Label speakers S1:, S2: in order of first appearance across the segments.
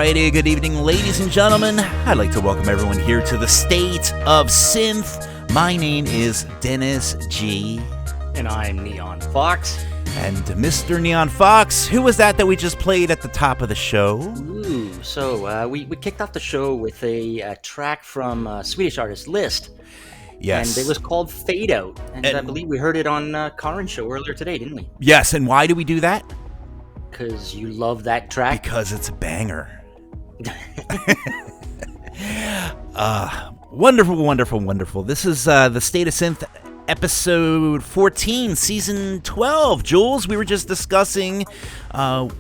S1: Alrighty, good evening, ladies and gentlemen. I'd like to welcome everyone here to the State of Synth. My name is Dennis G.
S2: And I'm Neon Fawkes.
S1: And Mr. Neon Fawkes, who was that we just played at the top of the show?
S2: We kicked off the show with a track from Swedish artist List.
S1: Yes.
S2: And it was called Fade Out. And I believe we heard it on Karin's show earlier today, didn't we?
S1: Yes, and why do we do that?
S2: Because you love that track?
S1: Because it's a banger. Wonderful. This is the State of Synth episode 14, season 12. Jules, we were just discussing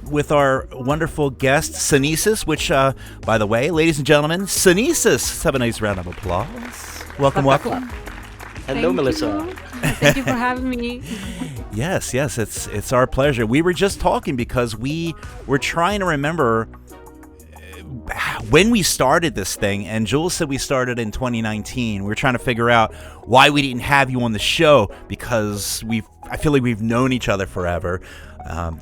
S1: with our wonderful guest, Sunesis, which, by the way, ladies and gentlemen, Sunesis, let's have a nice round of applause. Welcome.
S2: Hello, Melissa.
S3: Thank you for having me.
S1: Yes, it's our pleasure. We were just talking because we were trying to remember when we started this thing, and Jules said we started in 2019. We were trying to figure out why we didn't have you on the show, because I feel like we've known each other forever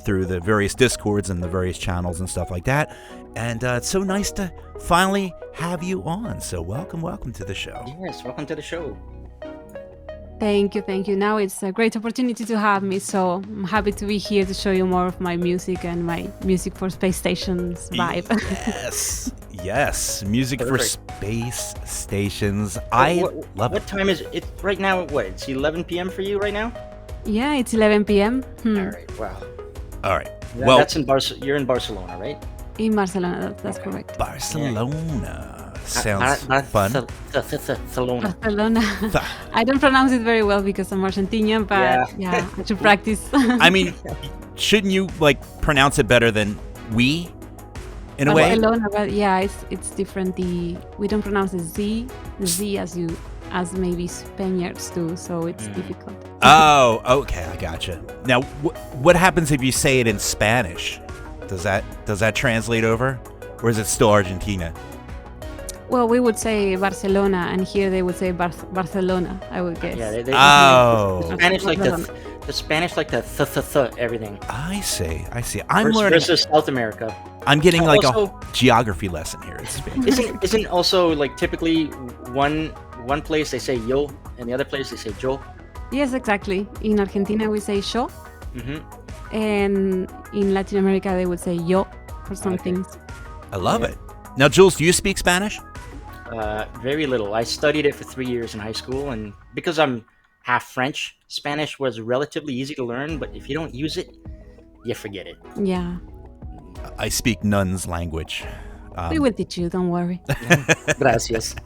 S1: through the various Discords and the various channels and stuff like that. And it's so nice to finally have you on. So welcome to the show.
S2: Yes, welcome to the show.
S3: Thank you. Now it's a great opportunity to have me, so I'm happy to be here to show you more of my music and my music for space stations vibe.
S1: Yes, music for space stations. I love it.
S2: What time is it right now? It's 11 p.m. for you right now?
S3: Yeah, it's 11 p.m.
S2: All right, wow.
S1: All right.
S2: Well, that's you're in Barcelona, right?
S3: In Barcelona, that's correct.
S1: Barcelona. Sounds fun.
S2: Barcelona.
S3: I don't pronounce it very well because I'm Argentinian, but yeah I should practice.
S1: I mean, shouldn't you pronounce it better than we, in a way?
S3: Barcelona, but yeah, it's different. We don't pronounce the Z as maybe Spaniards do, so it's difficult.
S1: Oh, okay, I gotcha. Now, what happens if you say it in Spanish? Does that translate over, or is it still Argentina?
S3: Well, we would say Barcelona, and here they would say Barcelona, I would guess.
S2: Yeah,
S1: the
S2: Spanish the Spanish like the everything.
S1: I see. I'm learning.
S2: Versus South America.
S1: I'm getting a geography lesson here in Spanish.
S2: Isn't also typically one place they say yo, and the other place they say yo?
S3: Yes, exactly. In Argentina we say yo, and in Latin America they would say yo for some things.
S1: I love it. Now, Jules, do you speak Spanish?
S2: Very little. I studied it for 3 years in high school, and because I'm half French, Spanish was relatively easy to learn, but if you don't use it, you forget it.
S3: Yeah.
S1: I speak nun's language.
S3: We will teach you, don't worry.
S2: Gracias.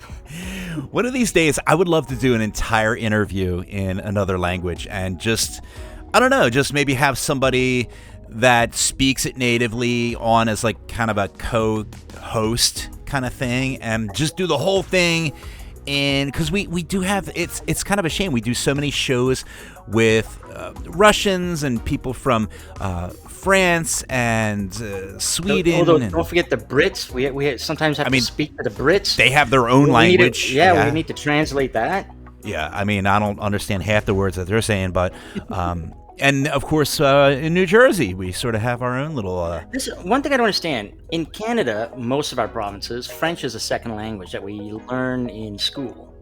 S1: One of these days, I would love to do an entire interview in another language and just maybe have somebody that speaks it natively on as kind of a co-host kind of thing, and just do the whole thing. And because we do have, it's kind of a shame, we do so many shows with Russians and people from France and Sweden.
S2: Don't forget the Brits. We sometimes have to speak to the Brits.
S1: They have their own language.
S2: We need to translate that.
S1: Yeah, I don't understand half the words that they're saying, but and of course, in New Jersey, we sort of have our own little.
S2: This is one thing I don't understand. In Canada, most of our provinces, French is a second language that we learn in school.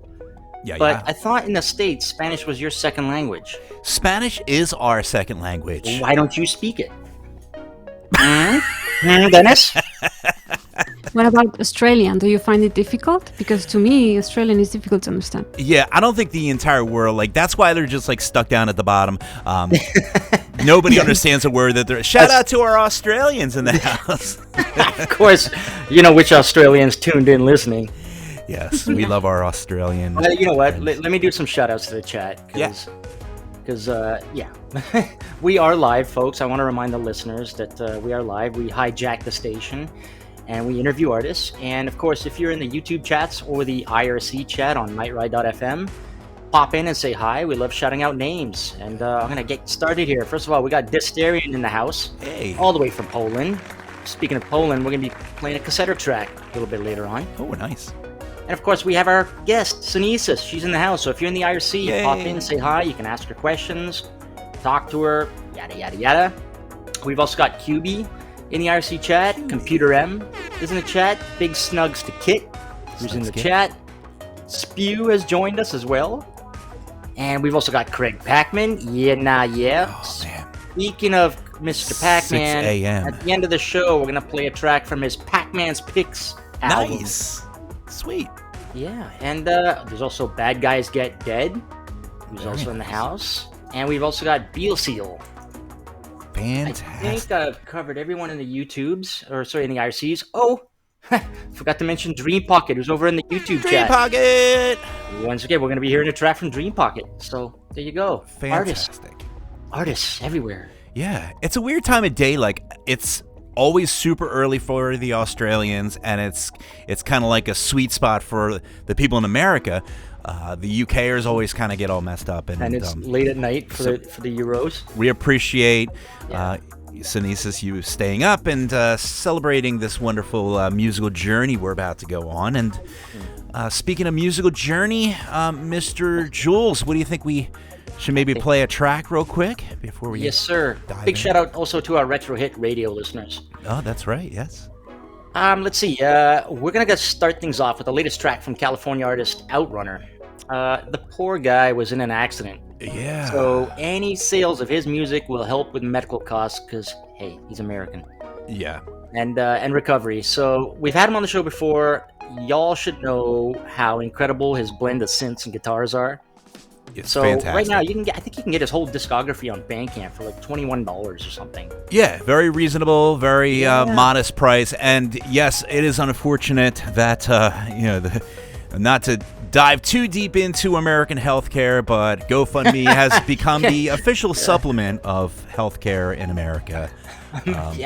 S2: But I thought in the States, Spanish was your second language.
S1: Spanish is our second language.
S2: Why don't you speak it? Dennis?
S3: What about Australian? Do you find it difficult? Because to me, Australian is difficult to understand.
S1: Yeah, I don't think the entire world, that's why they're just stuck down at the bottom. Nobody understands a word that they're. Shout out to our Australians in the house.
S2: Of course, you know which Australians tuned in listening.
S1: Yes, we love our Australian.
S2: You know what? Let me do some shout outs to the chat. Because, we are live, folks. I want to remind the listeners that we are live. We hijack the station and we interview artists. And of course, if you're in the YouTube chats or the IRC chat on nightride.fm, pop in and say hi. We love shouting out names. And I'm going to get started here. First of all, we got Dysterian in the house.
S1: Hey.
S2: All the way from Poland. Speaking of Poland, we're going to be playing a cassette track a little bit later on.
S1: Oh, nice.
S2: And of course, we have our guest, Sunesis. She's in the house. So if you're in the IRC,
S1: Yay.
S2: Pop in, say hi. You can ask her questions, talk to her, yada, yada, yada. We've also got QB In the IRC chat, Computer M is in the chat. Big snugs to Kit, who's in the chat. Spew has joined us as well. And we've also got Craig Packman. Yeah, nah, yeah.
S1: Oh, man.
S2: Speaking of Mr. Pac-Man,
S1: 6 a.m.
S2: at the end of the show, we're going to play a track from his Pac-Man's Picks album.
S1: Nice. Sweet.
S2: Yeah, and there's also Bad Guys Get Dead, who's also in the house. And we've also got Beal Seal.
S1: Fantastic.
S2: I think I've covered everyone in the YouTubes, or sorry, in the IRCs. Oh, forgot to mention Dream Pocket, who's over in the YouTube
S1: Dream
S2: chat.
S1: Pocket.
S2: Once again, we're going to be hearing a track from Dream Pocket. So there you go.
S1: Fantastic.
S2: Artists everywhere.
S1: Yeah, it's a weird time of day. Like, it's always super early for the Australians, and it's kind of like a sweet spot for the people in America. The UKers always kind of get all messed up, and
S2: it's late at night for the Euros.
S1: We appreciate Sunesis, you staying up and celebrating this wonderful musical journey we're about to go on. And speaking of musical journey, Mr. Jules, what do you think we should maybe play a track real quick before we?
S2: Yes, sir. Big shout out also to our Retro Hit radio listeners.
S1: Oh, that's right. Yes.
S2: Let's see. We're gonna start things off with the latest track from California artist Outrunner. The poor guy was in an accident.
S1: Yeah.
S2: So any sales of his music will help with medical costs because, hey, he's American.
S1: Yeah.
S2: And recovery. So we've had him on the show before. Y'all should know how incredible his blend of synths and guitars are.
S1: It's
S2: so
S1: fantastic.
S2: Right now, I think you can get his whole discography on Bandcamp for like $21 or something.
S1: Yeah, very reasonable, very modest price. And yes, it is unfortunate that not to dive too deep into American healthcare, but GoFundMe has become the official supplement of healthcare in America.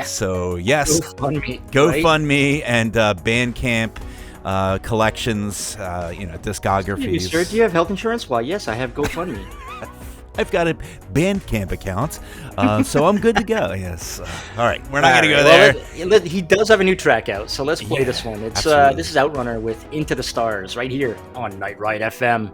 S1: So yes, GoFundMe and Bandcamp collections, discographies.
S2: Sir, do you have health insurance? Why, yes, I have GoFundMe.
S1: I've got a Bandcamp account, so I'm good to go. Yes. All right, we're not going to go there.
S2: He does have a new track out, so let's play this one. It's this is Outrunner with Into the Stars right here on Night Ride FM.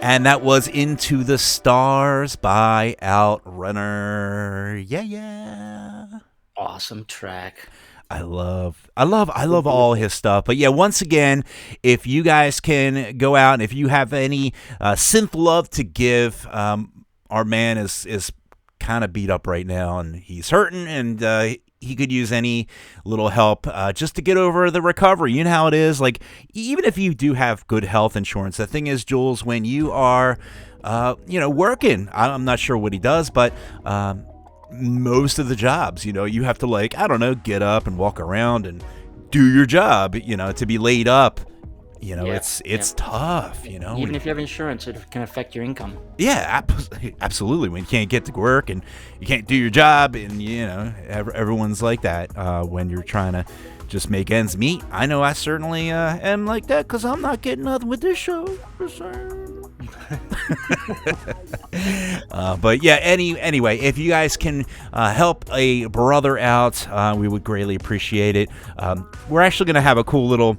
S1: And that was Into the Stars by Outrunner. Yeah.
S2: Awesome track.
S1: I love all his stuff. But yeah, once again, if you guys can go out and if you have any synth love to give, our man is kind of beat up right now and he's hurting, and he could use any little help just to get over the recovery. You know how it is. Like, even if you do have good health insurance, the thing is, Jules, when you are, working, I'm not sure what he does, but most of the jobs, you have to, like, I don't know, get up and walk around and do your job, to be laid up. It's tough,
S2: Even if you have insurance, it can affect your income.
S1: Yeah, absolutely. When you can't get to work and you can't do your job, and everyone's like that when you're trying to just make ends meet. I know I certainly am like that because I'm not getting nothing with this show. But yeah, anyway, if you guys can help a brother out, we would greatly appreciate it. We're actually going to have a cool little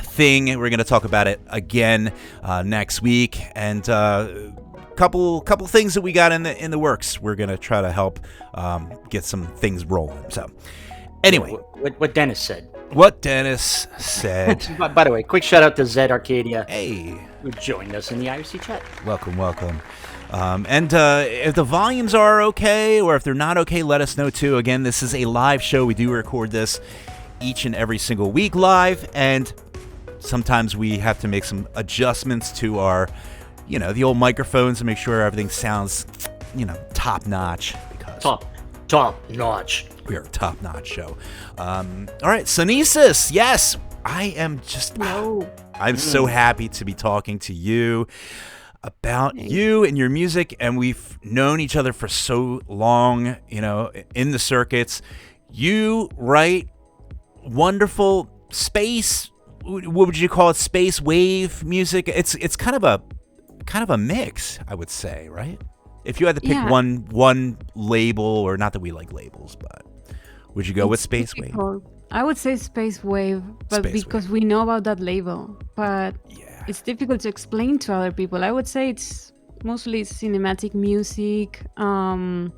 S1: thing. We're going to talk about it again next week, and couple things that we got in the works. We're going to try to help get some things rolling. So anyway,
S2: what Dennis said.
S1: What Dennis said.
S2: By the way, quick shout out to Zed Arcadia.
S1: Hey,
S2: who joined us in the IRC chat.
S1: Welcome. And if the volumes are okay, or if they're not okay, let us know too. Again, this is a live show. We do record this each and every single week live, and sometimes we have to make some adjustments to our, the old microphones to make sure everything sounds, top notch. Because
S2: top notch.
S1: We are a top notch show. All right, Sunesis. Yes, I am just. I'm so happy to be talking to you about you and your music, and we've known each other for so long, in the circuits. You write wonderful space. What would you call it? Space wave music. It's kind of a mix, I would say, right? If you had to pick one label, or not that we like labels, but would you go with space wave?
S3: I would say space wave, but because we know about that label, but it's difficult to explain to other people. I would say it's mostly cinematic music. Some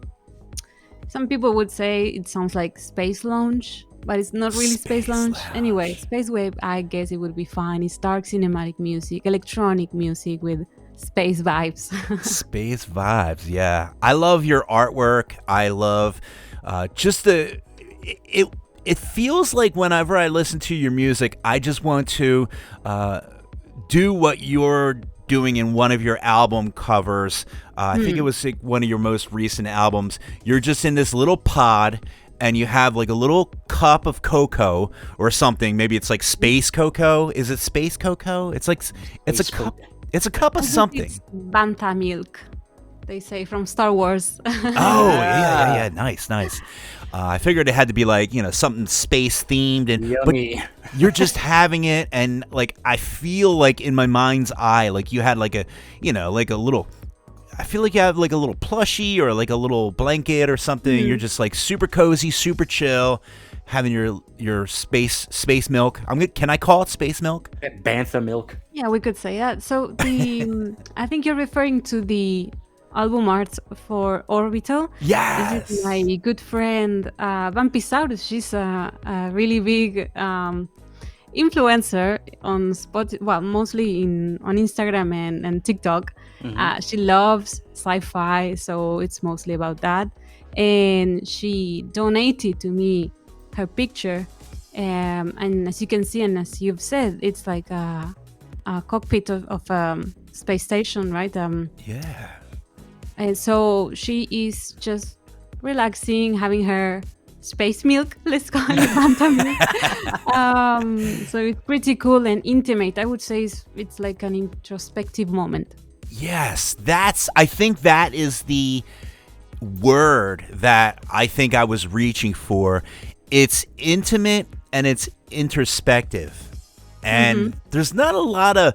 S3: people would say it sounds like space lounge, but it's not really space lounge. Anyway, space wave, I guess it would be fine. It's dark cinematic music, electronic music with space vibes.
S1: Space vibes, yeah. I love your artwork. I love just it feels like whenever I listen to your music, I just want to do what you're doing in one of your album covers. I think it was like one of your most recent albums. You're just in this little pod, and you have like a little cup of cocoa or something. Maybe it's like space cocoa. Is it space cocoa? It's like it's a cup. It's a cup of something. It's
S3: Bantha milk, they say, from Star Wars.
S1: Oh yeah. Nice. I figured it had to be like, something space themed, but you're just having it, and like I feel like in my mind's eye, like you had like a, like a little. I feel like you have like a little plushie or like a little blanket or something. You're just like super cozy, super chill, having your space milk. Can I call it space milk?
S2: Bantha milk.
S3: Yeah, we could say that. So I think you're referring to the album art for Orbital.
S1: Yes.
S3: This is my good friend Vampisaurus. She's a really big influencer on mostly on Instagram and TikTok. She loves sci-fi, so it's mostly about that. And she donated to me her picture, and as you can see, and as you've said, it's like a cockpit of a space station, right?
S1: Yeah.
S3: And so she is just relaxing, having her space milk, let's call it Bantha milk. So it's pretty cool and intimate. I would say it's like an introspective moment.
S1: Yes, I think that is the word that I think I was reaching for. It's intimate and it's introspective. And there's not a lot of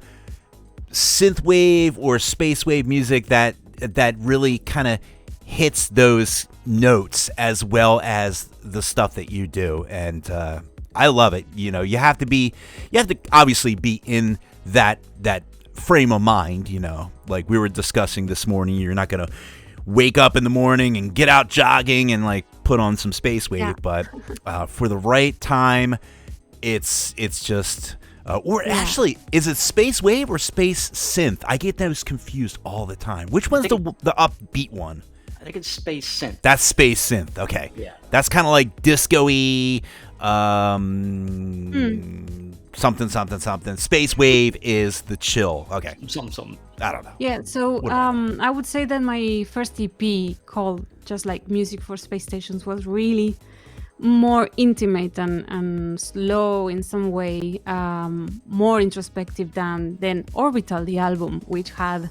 S1: synthwave or space wave music that really kind of hits those notes as well as the stuff that you do. And I love it. You have to obviously be in that frame of mind, like we were discussing this morning. You're not going to wake up in the morning and get out jogging and like put on some spacewave, but for the right time, it's just actually, is it spacewave or space synth? I get those confused all the time. Which one's the upbeat one?
S2: I think it's space synth.
S1: That's space synth. Okay.
S2: Yeah.
S1: That's kind of like disco-y, something. Space wave is the chill. Okay.
S2: Something.
S1: I don't know.
S3: Yeah, so I would say that my first EP called just like Music for Space Stations was really more intimate and slow in some way, more introspective than Orbital, the album, which had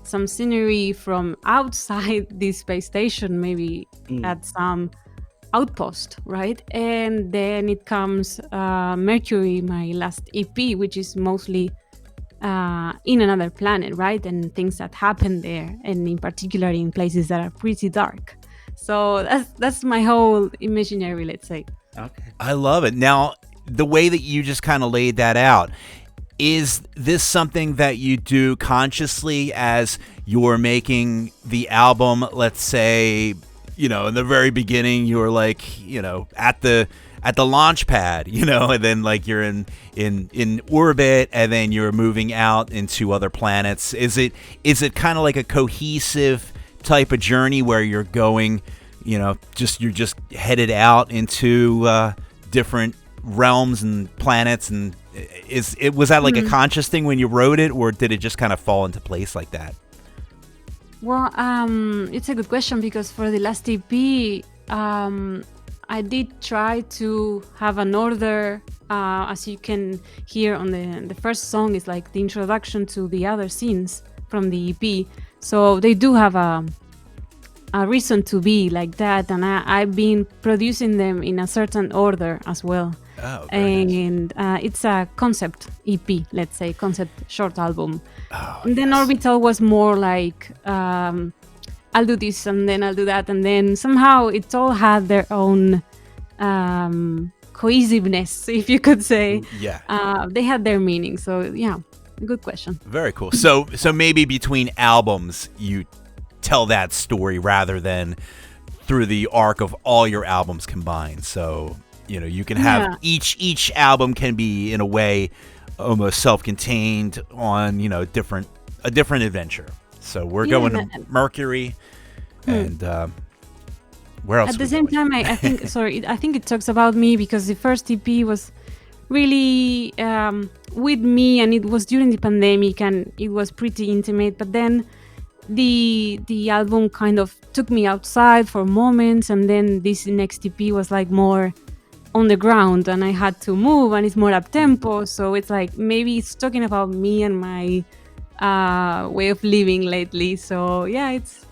S3: some scenery from outside the space station, maybe at some outpost, right? And then it comes Mercury, my last EP, which is mostly in another planet, right? And things that happen there, and in particular in places that are pretty dark. So that's my whole imaginary, let's say.
S2: Okay.
S1: I love it. Now, the way that you just kind of laid that out, is this something that you do consciously as you're making the album? Let's say, in the very beginning, you were like, at the launch pad, and then like you're in orbit, and then you're moving out into other planets. Is it kind of like a cohesive type of journey where you're going, you're just headed out into different realms and planets, and was that like a conscious thing when you wrote it, or did it just kind of fall into place like that?
S3: Well, it's a good question, because for the last EP, I did try to have an order. As you can hear on the first song, is like the introduction to the other scenes from the EP. So they do have a reason to be like that, and I've been producing them in a certain order as well.
S1: Oh,
S3: and it's a concept EP, let's say, concept short album.
S1: Oh,
S3: and then Orbital was more like, I'll do this and then I'll do that, and then somehow it all had their own cohesiveness, if you could say.
S1: Yeah.
S3: They had their meaning. So yeah, good question.
S1: Very cool. So maybe between albums you tell that story rather than through the arc of all your albums combined. So you can have each album can be in a way almost self-contained on a different adventure. So we're going to Mercury, and where else?
S3: At the same time, I think I think it talks about me, because the first EP was really with me, and it was during the pandemic, and it was pretty intimate. But then the album kind of took me outside for moments, and then this next EP was like more on the ground, and I had to move, and it's more up tempo. So it's like maybe it's talking about me and my way of living lately. So yeah, it's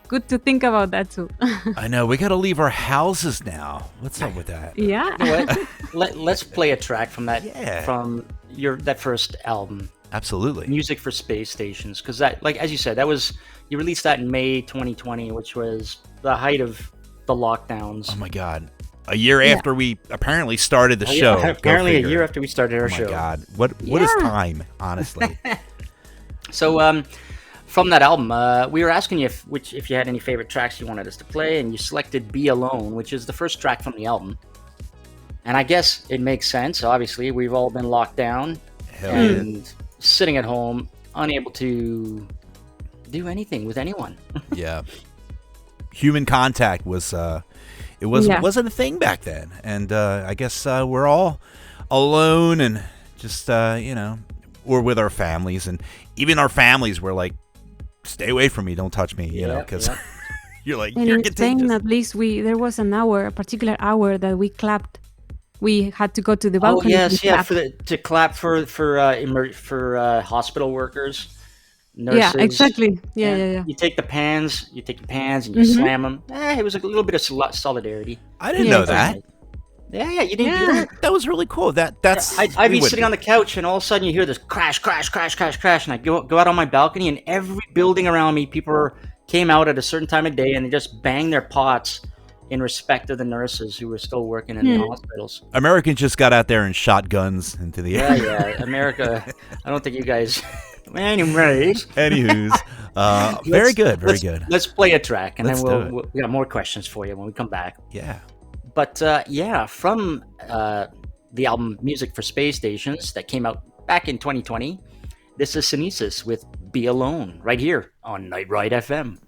S3: good to think about that too.
S1: I know, we got to leave our houses now. What's up with that?
S3: Yeah.
S2: You know what? Let's play a track from that from that first album.
S1: Absolutely.
S2: Music for Space Stations, because that, like as you said, you released that in May 2020, which was the height of the lockdowns.
S1: Oh my God. A year after we apparently started the show.
S2: Apparently a year after we started our show.
S1: Oh my God. What is time, honestly?
S2: So from that album, we were asking you if you had any favorite tracks you wanted us to play, and you selected Be Alone, which is the first track from the album. And I guess it makes sense. Obviously, we've all been locked down and sitting at home, unable to do anything with anyone.
S1: Yeah. Human contact was... It wasn't a thing back then, and I guess we're all alone and just or with our families, and even our families were like, "Stay away from me, don't touch me," because you're like,
S3: and
S1: you're
S3: in
S1: contagious.
S3: Spain, at least there was a particular hour that we clapped. We had to go to the balcony.
S2: Oh yes, to clap for hospital workers. Nurses.
S3: Yeah, exactly. Yeah.
S2: You take the pans and you slam them. It was a little bit of solidarity.
S1: I didn't know that.
S2: Yeah, you didn't do that.
S1: That was really cool.
S2: I'd be sitting on the couch, and all of a sudden you hear this crash, and I go out on my balcony, and every building around me, people came out at a certain time of day, and they just banged their pots in respect of the nurses who were still working in the hospitals.
S1: Americans just got out there and shot guns into the air.
S2: Yeah, America. I don't think you guys Anyways,
S1: Anywho's, very good, very good.
S2: Let's play a track, and
S1: Let's
S2: then
S1: do it.
S2: we got more questions for you when we come back.
S1: Yeah.
S2: But from the album Music for Space Stations that came out back in 2020, this is Sunesis with Be Alone, right here on Night Ride FM.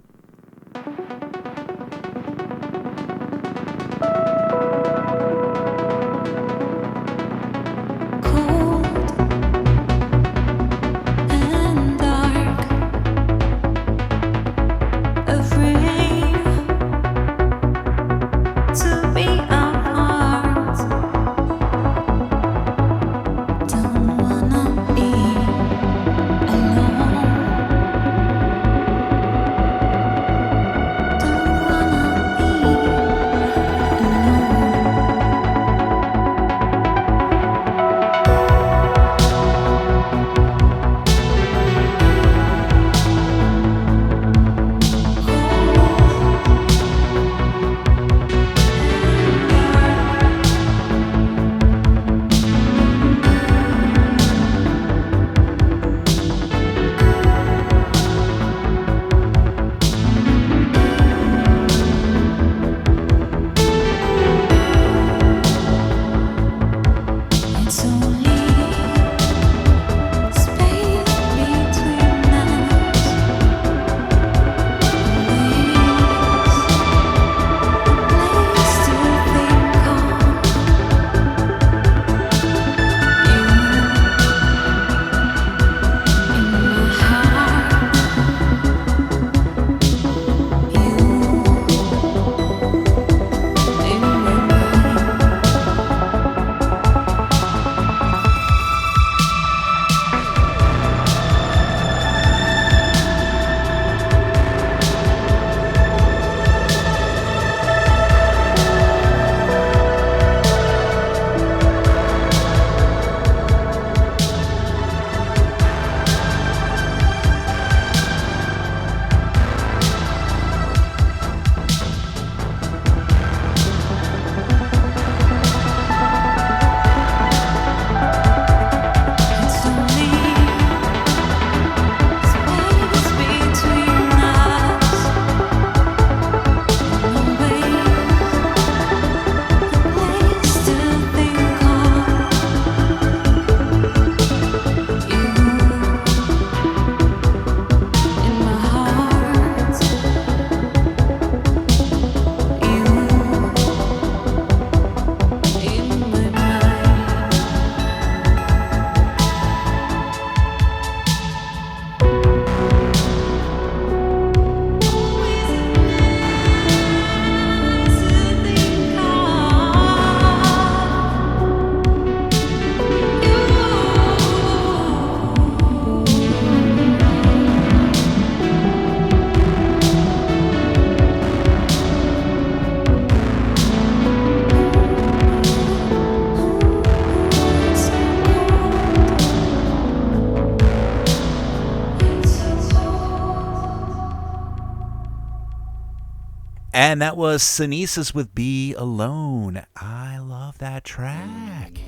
S1: And that was Sunesis with Be Alone. I love that track.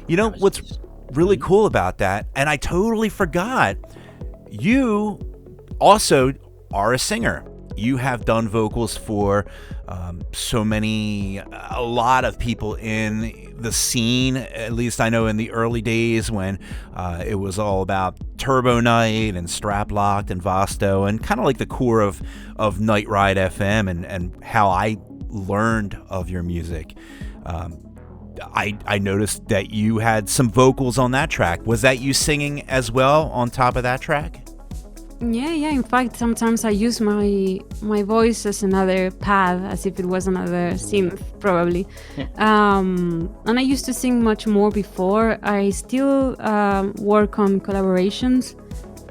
S1: You know what's really cool about that, and I totally forgot, you also are a singer. You have done vocals for a lot of people in the scene. At least I know in the early days when it was all about Turbo Night and Strap Locked and Vasto, and kind of like the core of Night Ride FM and how I learned of your music. I noticed that you had some vocals on that track. Was that you singing as well on top of that track?
S3: Yeah. In fact, sometimes I use my voice as another pad, as if it was another synth, probably.
S2: Yeah.
S3: And I used to sing much more before. I still work on collaborations,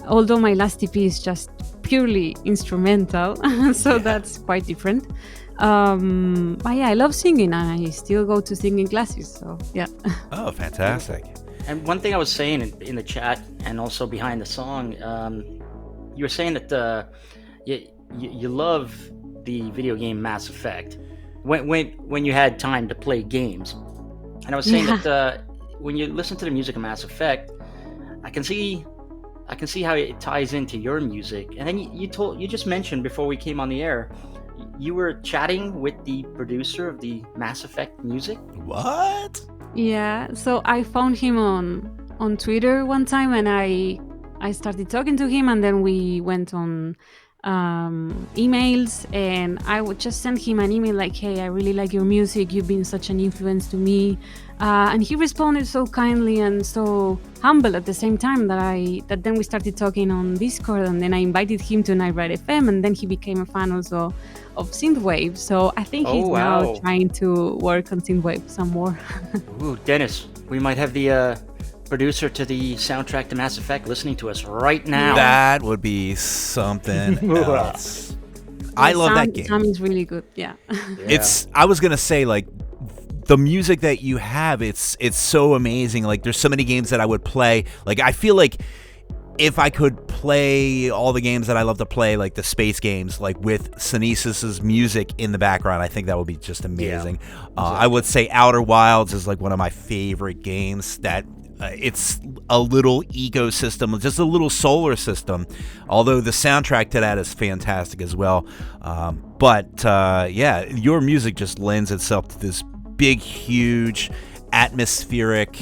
S3: although my last EP is just purely instrumental, so that's quite different. But yeah, I love singing, and I still go to singing classes. So yeah.
S1: Oh, fantastic!
S2: And one thing I was saying in the chat, and also behind the song, you were saying that you love the video game Mass Effect when you had time to play games. And I was saying that when you listen to the music of Mass Effect, I can see I can see how it ties into your music. And then you just mentioned before we came on the air, you were chatting with the producer of the Mass Effect music.
S1: What?
S3: Yeah, so I found him on Twitter one time, and I started talking to him, and then we went on emails, and I would just send him an email like, "Hey, I really like your music. You've been such an influence to me," and he responded so kindly and so humble at the same time that then we started talking on Discord, and then I invited him to Night Ride FM, and then he became a fan also of synthwave. So I think he's now trying to work on synthwave some more.
S2: Ooh, Dennis, we might have the producer to the soundtrack to Mass Effect listening to us right now.
S1: That would be something else. I love that game.
S3: Sam is really good. Yeah.
S1: I was gonna say, like, the music that you have, it's so amazing. Like, there's so many games that I would play. Like, I feel like if I could play all the games that I love to play, like the space games, like with Sunesis's music in the background, I think that would be just amazing. Yeah, exactly. I would say Outer Wilds is like one of my favorite games. That it's a little ecosystem, just a little solar system. Although the soundtrack to that is fantastic as well. But your music just lends itself to this big, huge, atmospheric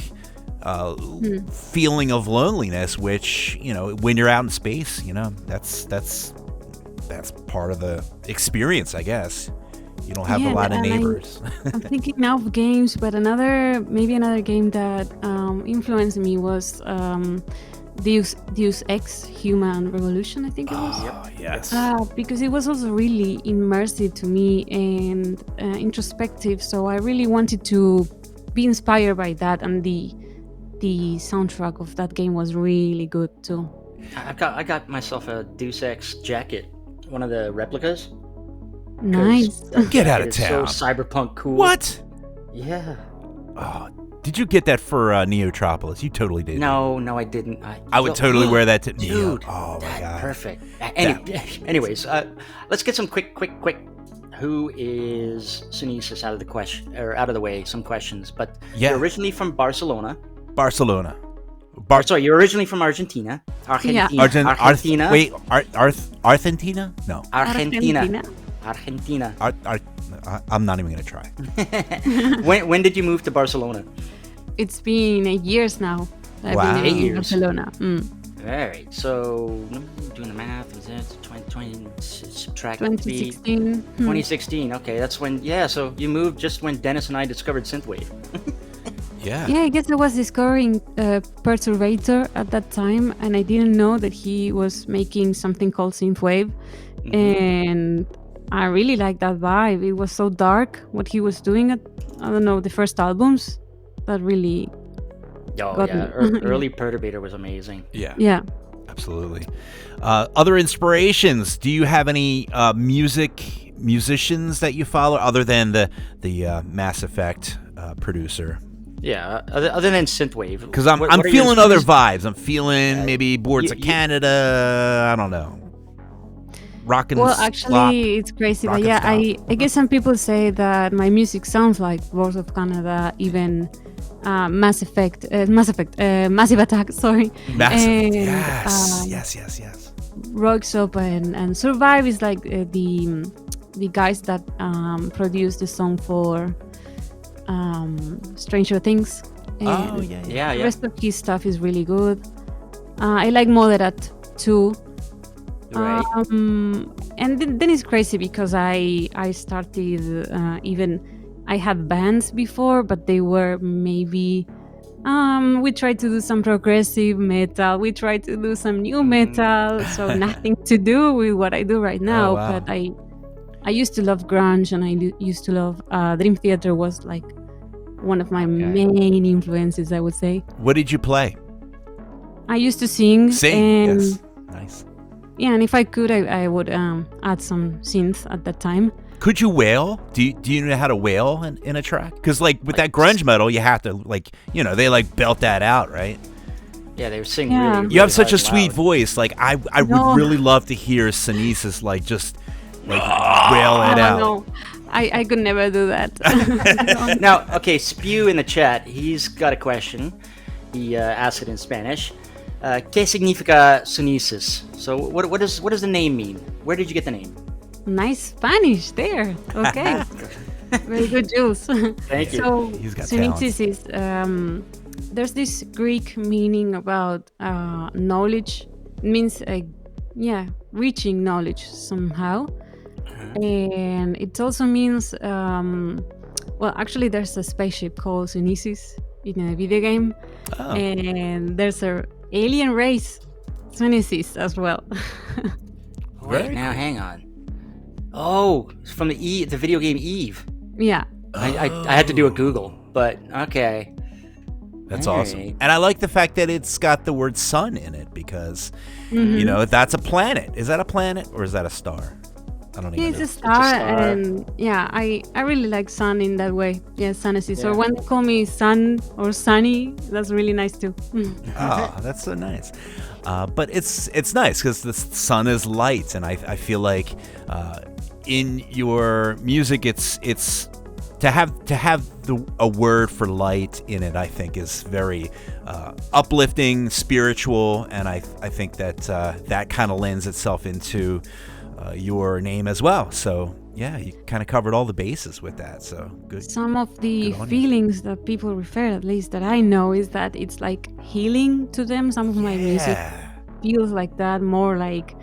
S1: feeling of loneliness, which, when you're out in space, that's part of the experience, I guess. You don't have a lot of neighbors.
S3: I'm thinking now of games, but another game that influenced me was Deus Ex Human Revolution, I think it was.
S1: Oh, yes.
S3: Because it was also really immersive to me and introspective, so I really wanted to be inspired by that, and the soundtrack of that game was really good too.
S2: I got myself a Deus Ex jacket, one of the replicas.
S3: Nice.
S1: Get out of town.
S2: So cyberpunk cool.
S1: What?
S2: Yeah.
S1: Oh, did you get that for Neotropolis? You totally did.
S2: No, I didn't.
S1: I would totally wear that to
S2: Neo. Dude,
S1: oh my god.
S2: Perfect. Anyways, let's get some quick. Who is Sunesis out of the question, or out of the way? Some questions, but you're originally from Barcelona. Sorry, you're originally from Argentina.
S1: Argentina. Wait, Argentina? No.
S2: Argentina.
S1: I'm not even gonna try.
S2: When did you move to Barcelona?
S3: It's been 8 years now. I've been living in Barcelona.
S2: All right, so doing the math, is that 2020 subtract
S3: 2016?
S2: 2016. Okay, that's when. Yeah, so you moved just when Dennis and I discovered synthwave.
S1: Yeah,
S3: I guess I was discovering Perturbator at that time, and I didn't know that he was making something called synthwave, and I really liked that vibe. It was so dark what he was doing at, I don't know, the first albums. That really got me.
S2: Early Perturbator was amazing.
S3: Yeah.
S1: Absolutely. Other inspirations? Do you have any musicians that you follow other than the Mass Effect producer?
S2: Yeah, other than synthwave.
S1: Because I'm feeling other vibes. I'm feeling maybe Boards of Canada. I don't know.
S3: Actually, it's crazy. But I guess some people say that my music sounds like Boards of Canada, even Massive Attack. Sorry.
S1: Massive. Yes.
S3: Rockstop and Survive is like the guys that produced the song for Stranger Things.
S2: The
S3: rest of his stuff is really good. I like Moderat too.
S2: Right.
S3: And then it's crazy because I started I had bands before, but they were maybe we tried to do some progressive metal, we tried to do some new metal, so nothing to do with what I do right now.
S1: Oh, wow.
S3: But I used to love grunge, and I used to love Dream Theater was like one of my main influences, I would say.
S1: What did you play?
S3: I used to sing. And,
S1: yes. Nice.
S3: Yeah, and if I could, I would add some synth at that time.
S1: Could you wail? Do you know how to wail in a track? Because with that grunge metal, you have to they belt that out, right?
S2: Yeah, they sing really.
S1: You have such a sweet voice. I would really love to hear Sunesis just wail it out.
S3: No. I could never do that.
S2: Now, okay, Spew in the chat, he's got a question. He asked it in Spanish. ¿Qué significa Sunesis? So what does the name mean? Where did you get the name?
S3: Nice Spanish there. Okay. Very good, Jules.
S2: Thank you.
S3: So,
S1: He's got
S3: Sunesis is there's this Greek meaning about knowledge. It means reaching knowledge somehow, and it also means actually, there's a spaceship called Sunesis in a video game, and there's a alien race, Sunesis, as well.
S2: Wait, now hang on. Oh, it's from the video game Eve.
S3: Yeah.
S2: I had to do a Google, but okay.
S1: That's
S2: All
S1: awesome.
S2: right.
S1: And I like the fact that it's got the word sun in it because, you know, that's a planet. Is that a planet or is that a star? I don't even
S3: Yeah, it's
S1: know.
S3: a star,
S2: star.
S3: and I really like sun in that way. Yeah, Sunesis. So when they call me Sun or Sunny, that's really nice too.
S1: Oh, that's so nice. But it's nice because the sun is light, and I feel like in your music, it's to have a word for light in it. I think is very uplifting, spiritual, and I think that that kind of lends itself into your name as well. So yeah, you kind of covered all the bases with that. So good.
S3: Some of the
S1: Good on you.
S3: feelings that people refer, at least that I know, is that it's like healing to them. Some of my music feels like that, more like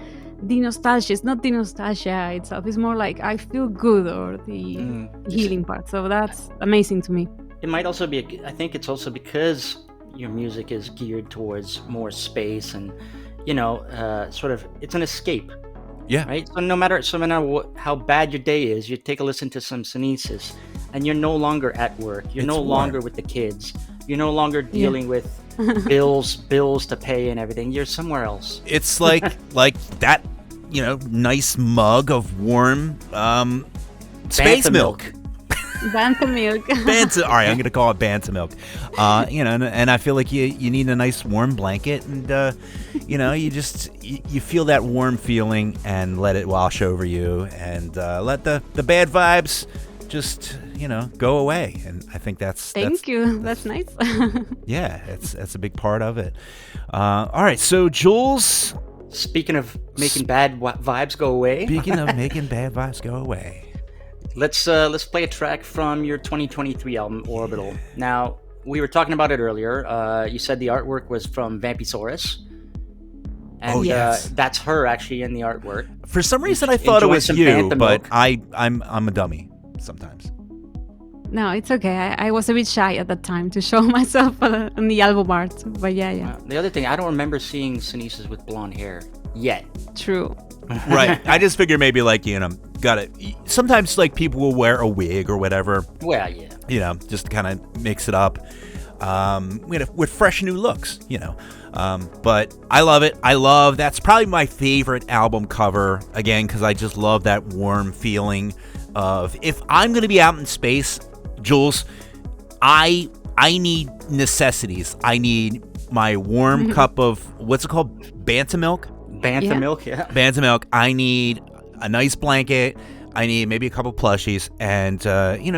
S3: the nostalgia. It's not the nostalgia itself. It's more like I feel good, or the healing part. So that's amazing to me.
S2: It might also be. I think it's also because your music is geared towards more space and, sort of. It's an escape.
S1: Yeah.
S2: Right. So no matter how bad your day is, you take a listen to some Sunesis, and you're no longer at work. You're no longer with the kids. You're no longer dealing with bills to pay and everything. You're somewhere else.
S1: It's like that, nice mug of warm space
S2: Bantha
S1: milk.
S3: Bantha milk.
S1: Bantha. All right, I'm gonna call it Bantha milk. And I feel like you need a nice warm blanket, and you feel that warm feeling and let it wash over you, and let the bad vibes just go away. And I think that's
S3: Thank you. That's nice.
S1: yeah, that's a big part of it. All right, so Jules,
S2: Speaking of making bad vibes go away,
S1: speaking of making bad vibes go away,
S2: let's play a track from your 2023 album Orbital. Now, we were talking about it earlier. You said the artwork was from Vampisaurus. And
S1: yes.
S2: That's her actually in the artwork.
S1: For some reason I thought it
S2: Enjoy
S1: was
S2: some
S1: you,
S2: Bantha
S1: but
S2: milk.
S1: I'm a dummy sometimes.
S3: No, it's okay. I was a bit shy at that time to show myself on the album art. But yeah.
S2: The other thing, I don't remember seeing Sunesis with blonde hair yet.
S3: True.
S1: Right. I just figure maybe got it. Sometimes people will wear a wig or whatever,
S2: Well, yeah.
S1: just to kind of mix it up with fresh new looks, But I love it. That's probably my favorite album cover, again, because I just love that warm feeling of, if I'm going to be out in space, Jules, I need necessities. I need my warm cup of, what's it called? Bantha milk?
S2: Bantha milk, yeah.
S1: Bantha milk. I need a nice blanket. I need maybe a couple plushies, and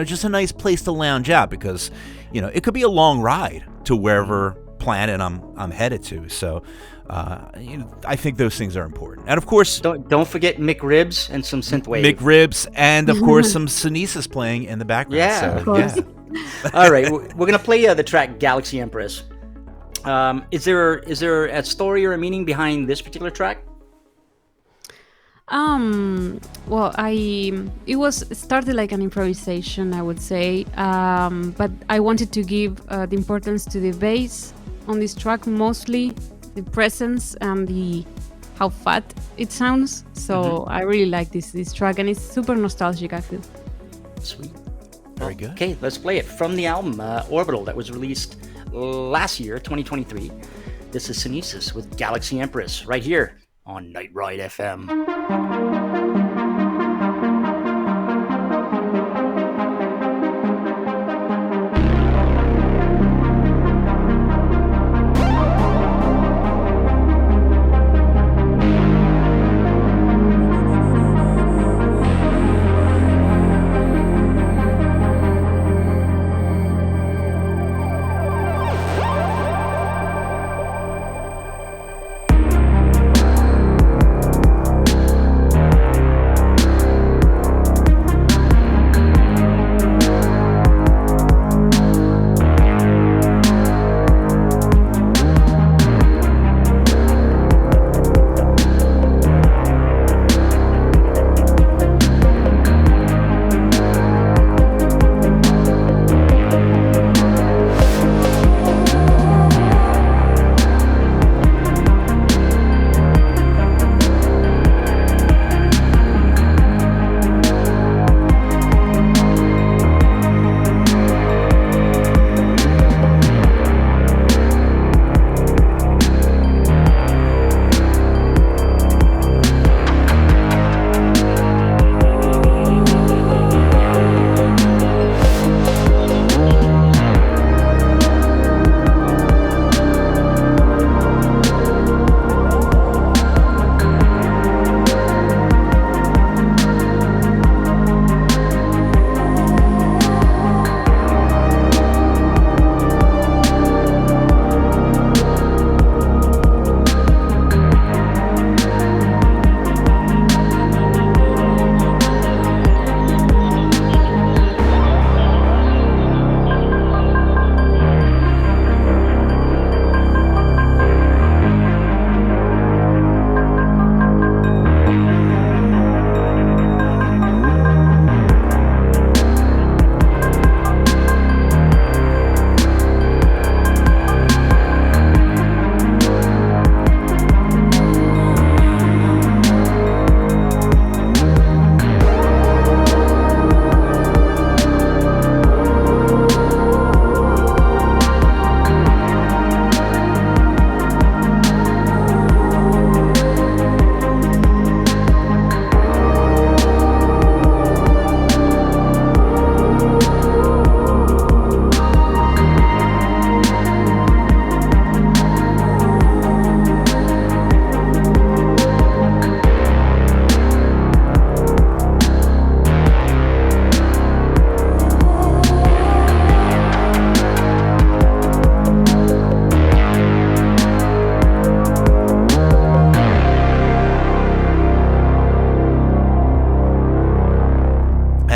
S1: just a nice place to lounge out, because it could be a long ride to wherever planet I'm headed to. So I think those things are important, and of course,
S2: Don't forget McRibs and some synthwave.
S1: McRibs, and of course some Sunesis playing in the background.
S2: Yeah,
S1: so,
S2: of course.
S1: yeah.
S2: All right, we're gonna play the track Galaxy Empress. Is there a story or a meaning behind this particular track?
S3: Well, it started like an improvisation, I would say, but I wanted to give the importance to the bass on this track, mostly the presence and how fat it sounds. So I really like this track, and it's super nostalgic, I feel.
S2: Sweet.
S1: Very good.
S2: Okay, let's play it from the album Orbital that was released last year, 2023. This is Sunesis with Galaxy Empress right here on Night Ride FM.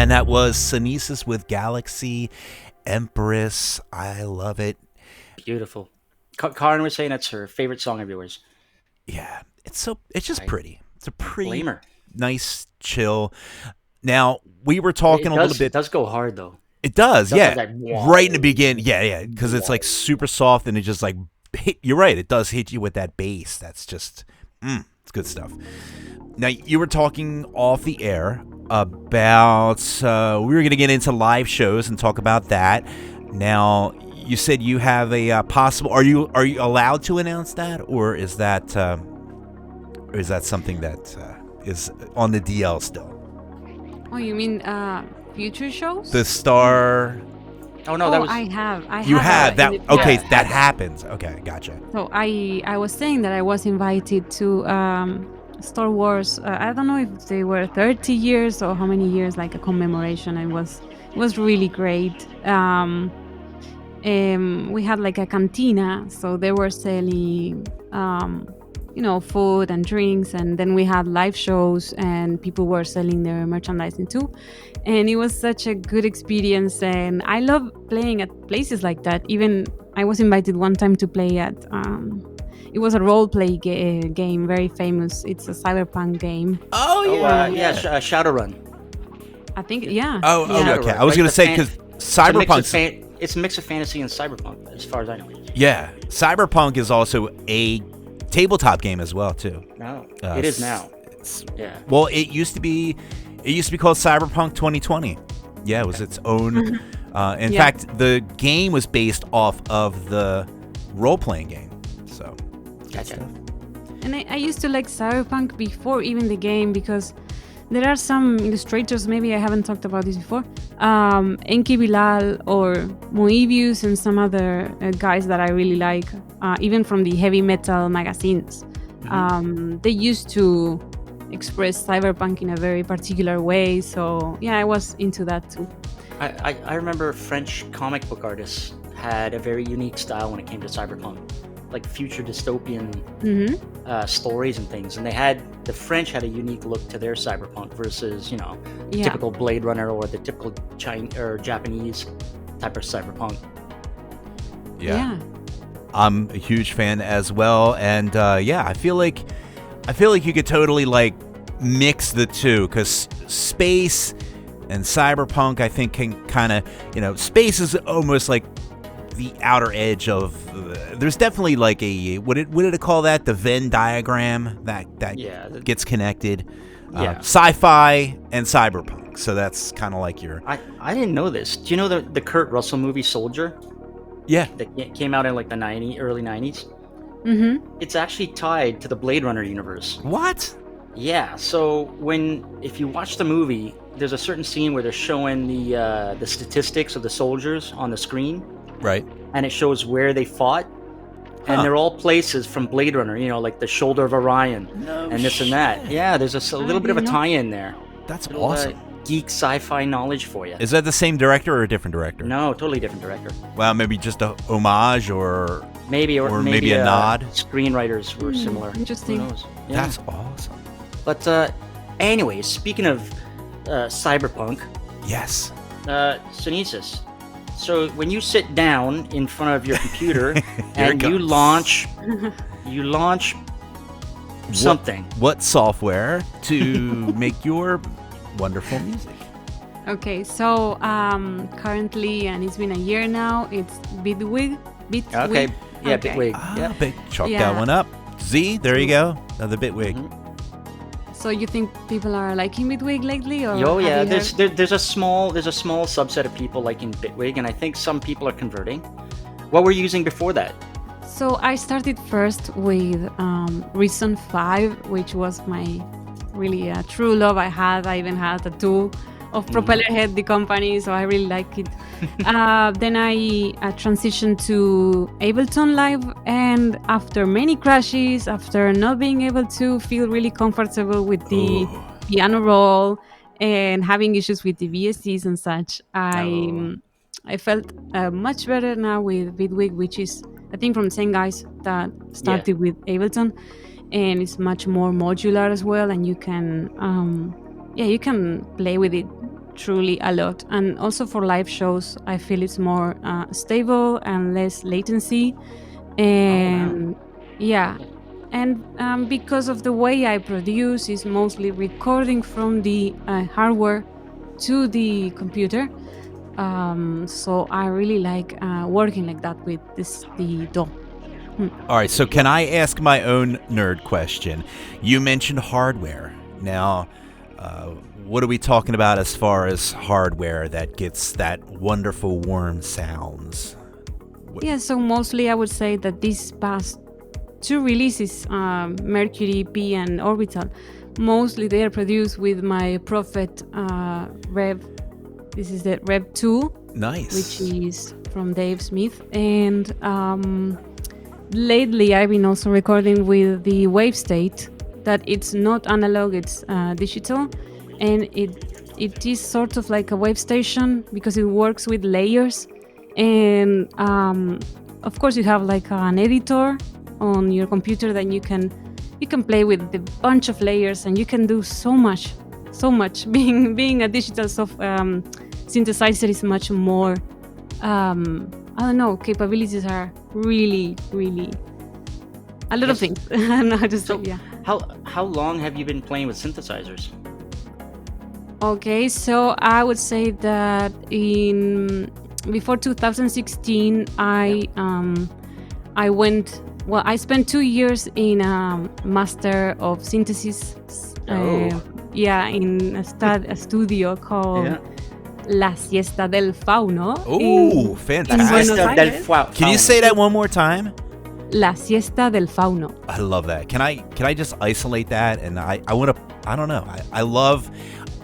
S1: And that was Sunesis with Galaxy Empress. I love it.
S2: Beautiful. Karen was saying that's her favorite song of yours.
S1: Yeah, it's just pretty. It's a pretty
S2: Blame her.
S1: nice, chill. Now, we were talking a little bit.
S2: It does go hard, though.
S1: It does, yeah.
S2: Like,
S1: right in the beginning. Yeah, because it's like super soft and it just like, you're right, it does hit you with that bass. That's just, it's good stuff. Now, you were talking off the air about, we were going to get into live shows and talk about that. Now, you said you have a possible, are you allowed to announce that? Or is that something that is on the DL still?
S3: Oh, you mean future shows?
S1: The Star.
S2: Oh no, that was.
S3: I have.
S1: You have that. Okay,
S3: yeah.
S1: that happens. Okay, gotcha.
S3: So I was saying that I was invited to Star Wars. I don't know if they were 30 years or how many years, like a commemoration. It was really great. We had like a cantina, so they were selling food and drinks, and then we had live shows and people were selling their merchandising too, and it was such a good experience. And I love playing at places like that. Even I was invited one time to play at it was a role play game, very famous. It's a cyberpunk game.
S2: Shadowrun.
S3: I think, yeah.
S1: Oh,
S3: yeah.
S1: okay. I was gonna say because cyberpunk.
S2: It's a mix of fantasy and cyberpunk, as far as I know.
S1: Yeah, cyberpunk is also a tabletop game as well too.
S2: No, it is now. Yeah.
S1: Well, it used to be called Cyberpunk 2020. Yeah, it was its own. In fact, the game was based off of the role-playing game. So,
S2: gotcha.
S3: And I used to like Cyberpunk before even the game, because there are some illustrators, maybe I haven't talked about this before, Enki Bilal or Moebius and some other guys that I really like, even from the heavy metal magazines. Mm-hmm. They used to express cyberpunk in a very particular way, so yeah, I was into that too.
S2: I remember French comic book artists had a very unique style when it came to cyberpunk, like future dystopian stories and things, and the French had a unique look to their cyberpunk versus typical Blade Runner or the typical Chinese or Japanese type of cyberpunk.
S1: Yeah. I'm a huge fan as well, and I feel like you could totally like mix the two, because space and cyberpunk, I think, can kind of, space is almost like the outer edge of. There's definitely like a what did it call that? The Venn diagram that gets connected. Sci-fi and cyberpunk. So that's kind of like your.
S2: I didn't know this. Do you know the Kurt Russell movie Soldier?
S1: Yeah.
S2: That came out in like the early 90s.
S3: Mm-hmm.
S2: It's actually tied to the Blade Runner universe.
S1: What?
S2: Yeah. So if you watch the movie, there's a certain scene where they're showing the statistics of the soldiers on the screen.
S1: Right.
S2: And it shows where they fought. And they're all places from Blade Runner, like the Shoulder of Orion and this and that. Yeah, there's a little bit of a tie-in there.
S1: That's awesome.
S2: Geek sci-fi knowledge for you.
S1: Is that the same director or a different director?
S2: No, totally different director.
S1: Well, maybe just a homage or
S2: maybe
S1: a nod.
S2: Screenwriters were similar.
S3: Interesting.
S2: Who knows? Yeah.
S1: That's awesome.
S2: But anyways, speaking of cyberpunk.
S1: Yes.
S2: Sunesis. So when you sit down in front of your computer and you launch something.
S1: What software to make your wonderful music?
S3: Okay, so currently, and it's been a year now, it's Bitwig.
S2: Okay, yeah, okay. Bitwig.
S1: Chalk that one up. Z, there you go. Another Bitwig.
S2: Mm-hmm.
S3: So you think people are liking Bitwig lately, or?
S2: Oh yeah, there's a small subset of people liking Bitwig, and I think some people are converting. What were you using before that?
S3: So I started first with Reason 5, which was my really true love. I even had a tattoo of Propellerhead, the company, so I really like it. Then I transitioned to Ableton Live, and after many crashes, after not being able to feel really comfortable with the piano roll and having issues with the VSTs and such, I felt much better now with Bitwig, which is, I think, from the same guys that started with Ableton, and it's much more modular as well, and you can you can play with it truly a lot. And also for live shows, I feel it's more stable and less latency. And yeah, and because of the way I produce is mostly recording from the hardware to the computer. So I really like working like that with the DAW.
S1: All right, so can I ask my own nerd question? You mentioned hardware. Now, what are we talking about as far as hardware that gets that wonderful warm sounds?
S3: Yeah, so mostly I would say that these past two releases, Mercury, P, and Orbital, mostly they are produced with my Prophet Rev. This is the Rev 2.
S1: Nice.
S3: Which is from Dave Smith. And lately I've been also recording with the Wave State, that it's not analog, it's digital. And it is sort of like a wave station because it works with layers. And of course you have like an editor on your computer that you can play with the bunch of layers, and you can do so much. Being a digital synthesizer is much more. I don't know. Capabilities are really a lot of things. I don't know how to say. Yeah.
S2: How long have you been playing with synthesizers?
S3: Okay, so I would say that before 2016, I spent 2 years in a Master of Synthesis. In a studio called La Siesta del Fauno.
S1: Oh, fantastic! Can you say that one more time?
S3: La Siesta del Fauno.
S1: I love that. Can I just isolate that? And I want to. I don't know.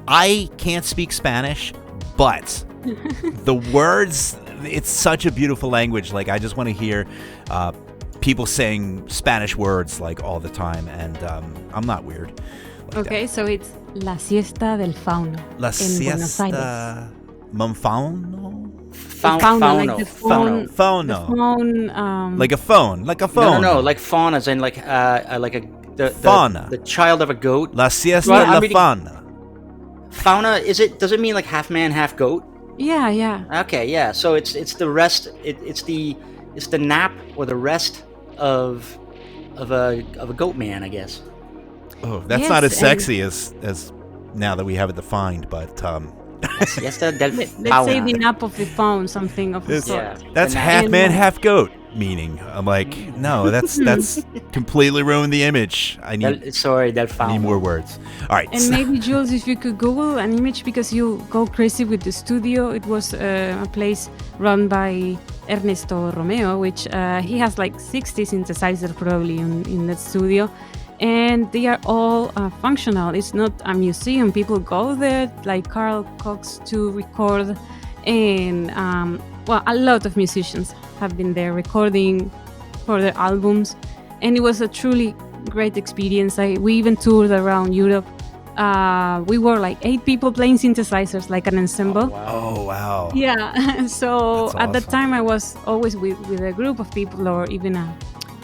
S1: I can't speak Spanish, but the words. It's such a beautiful language. Like, I just want to hear people saying Spanish words like all the time, and I'm not weird.
S3: Okay, so it's La Siesta del Fauno.
S1: La Siesta Fauno?
S3: Fauno, like the phone.
S1: Fauno. Like a phone. Like a phone.
S2: No, like fauna, as in like
S1: fauna.
S2: The child of a goat.
S1: La Siesta la Fauna.
S2: Fauna, does it mean like half man, half goat?
S3: Yeah.
S2: Okay, yeah. So it's the rest. It's the nap or the rest of a goat man, I guess.
S1: Oh, that's not as sexy as now that we have it defined, but
S2: Siesta del
S3: let's say the nap of the phone, something of the sort.
S2: Yeah.
S1: That's half man, half goat meaning. I'm like, no, that's completely ruined the image. I need
S2: del Fauno.
S1: Need more words. All right.
S3: And maybe, Jules, if you could Google an image, because you go crazy with the studio. It was a place run by Ernesto Romeo, which he has like 60 synthesizers probably in that studio. And they are all functional. It's not a museum. People go there, like Carl Cox, to record. And, a lot of musicians have been there recording for their albums. And it was a truly great experience. We even toured around Europe. We were like 8 people playing synthesizers, like an ensemble.
S1: Oh, wow.
S3: Yeah. So
S1: That's
S3: at that
S1: awesome.
S3: time, I was always with a group of people, or even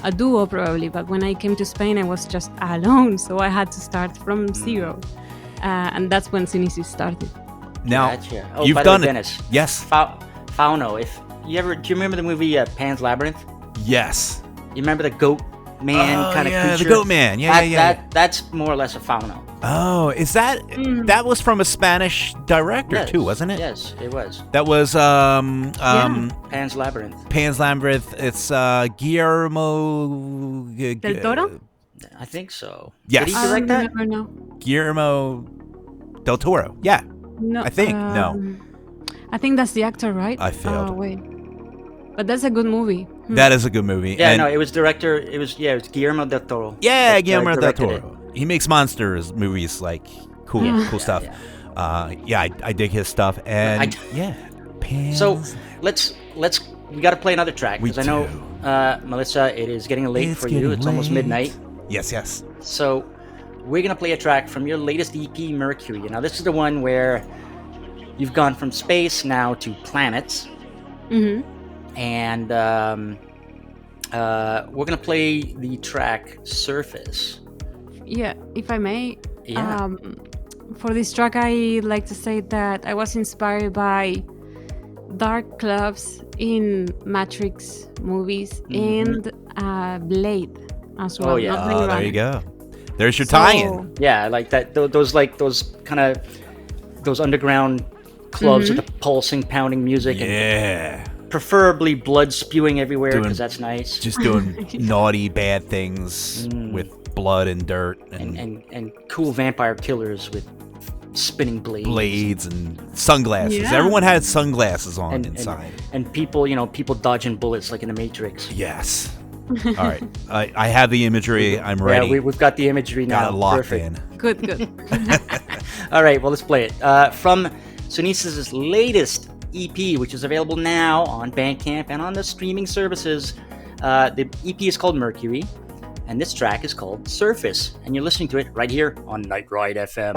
S3: a duo probably, but when I came to Spain I was just alone, so I had to start from zero, and that's when Sunesis started.
S1: Now,
S2: Gotcha.
S1: you've
S2: by the
S1: done
S2: way,
S1: it.
S2: Dennis,
S1: Yes.
S2: Fauno. Do you remember the movie Pan's Labyrinth?
S1: Yes.
S2: You remember the goat man kind of creature?
S1: the goat man. Yeah.
S2: That's more or less a Fauno.
S1: Oh, is that that was from a Spanish director too, wasn't it?
S2: Yes, it was.
S1: That was
S2: Pan's Labyrinth.
S1: Pan's Labyrinth. It's Guillermo
S3: Del Toro?
S2: I think so.
S1: Yes.
S2: Did he direct that?
S3: I don't remember now.
S1: Guillermo del Toro. Yeah.
S3: No,
S1: I think no.
S3: I think that's the actor, right?
S1: I failed.
S3: Wait, but that's a good movie.
S1: That is a good movie.
S2: Yeah,
S1: and
S2: no, it was director. It was Guillermo del Toro.
S1: Yeah,
S2: that
S1: Guillermo del
S2: directed
S1: Toro. He makes monsters movies, like cool stuff.
S2: Yeah.
S1: I dig his stuff, and Pan's.
S2: So we got to play another track, because I know, Melissa, it is getting late for you. It's almost midnight.
S1: Yes.
S2: So we're gonna play a track from your latest EP, Mercury. Now this is the one where you've gone from space now to planets.
S3: Mm-hmm.
S2: And we're gonna play the track Surface.
S3: Yeah, if I may.
S2: Yeah.
S3: for this track, I like to say that I was inspired by dark clubs in Matrix movies and Blade as well.
S2: Oh, yeah.
S3: not Blade
S1: Oh, there
S3: Runner.
S1: you go. There's your tie-in.
S2: Yeah, like that. Those kind of those underground clubs with the pulsing, pounding music, and
S1: Yeah.
S2: preferably blood spewing everywhere
S1: Doing-
S2: because that's nice.
S1: Just doing naughty, bad things with blood and dirt
S2: And cool vampire killers with spinning
S1: blades and sunglasses.
S3: Yeah.
S1: Everyone had sunglasses on
S2: and
S1: inside.
S2: and people dodging bullets like in the Matrix.
S1: Yes. All right. I have the imagery. I'm ready.
S2: Yeah, we've got the imagery now.
S1: Got it locked
S2: Perfect.
S1: in.
S3: Good.
S2: All right, well, let's play it. From Sunesis' latest EP, which is available now on Bandcamp and on the streaming services. The EP is called Mercury, and this track is called Surface, and you're listening to it right here on Night Ride FM.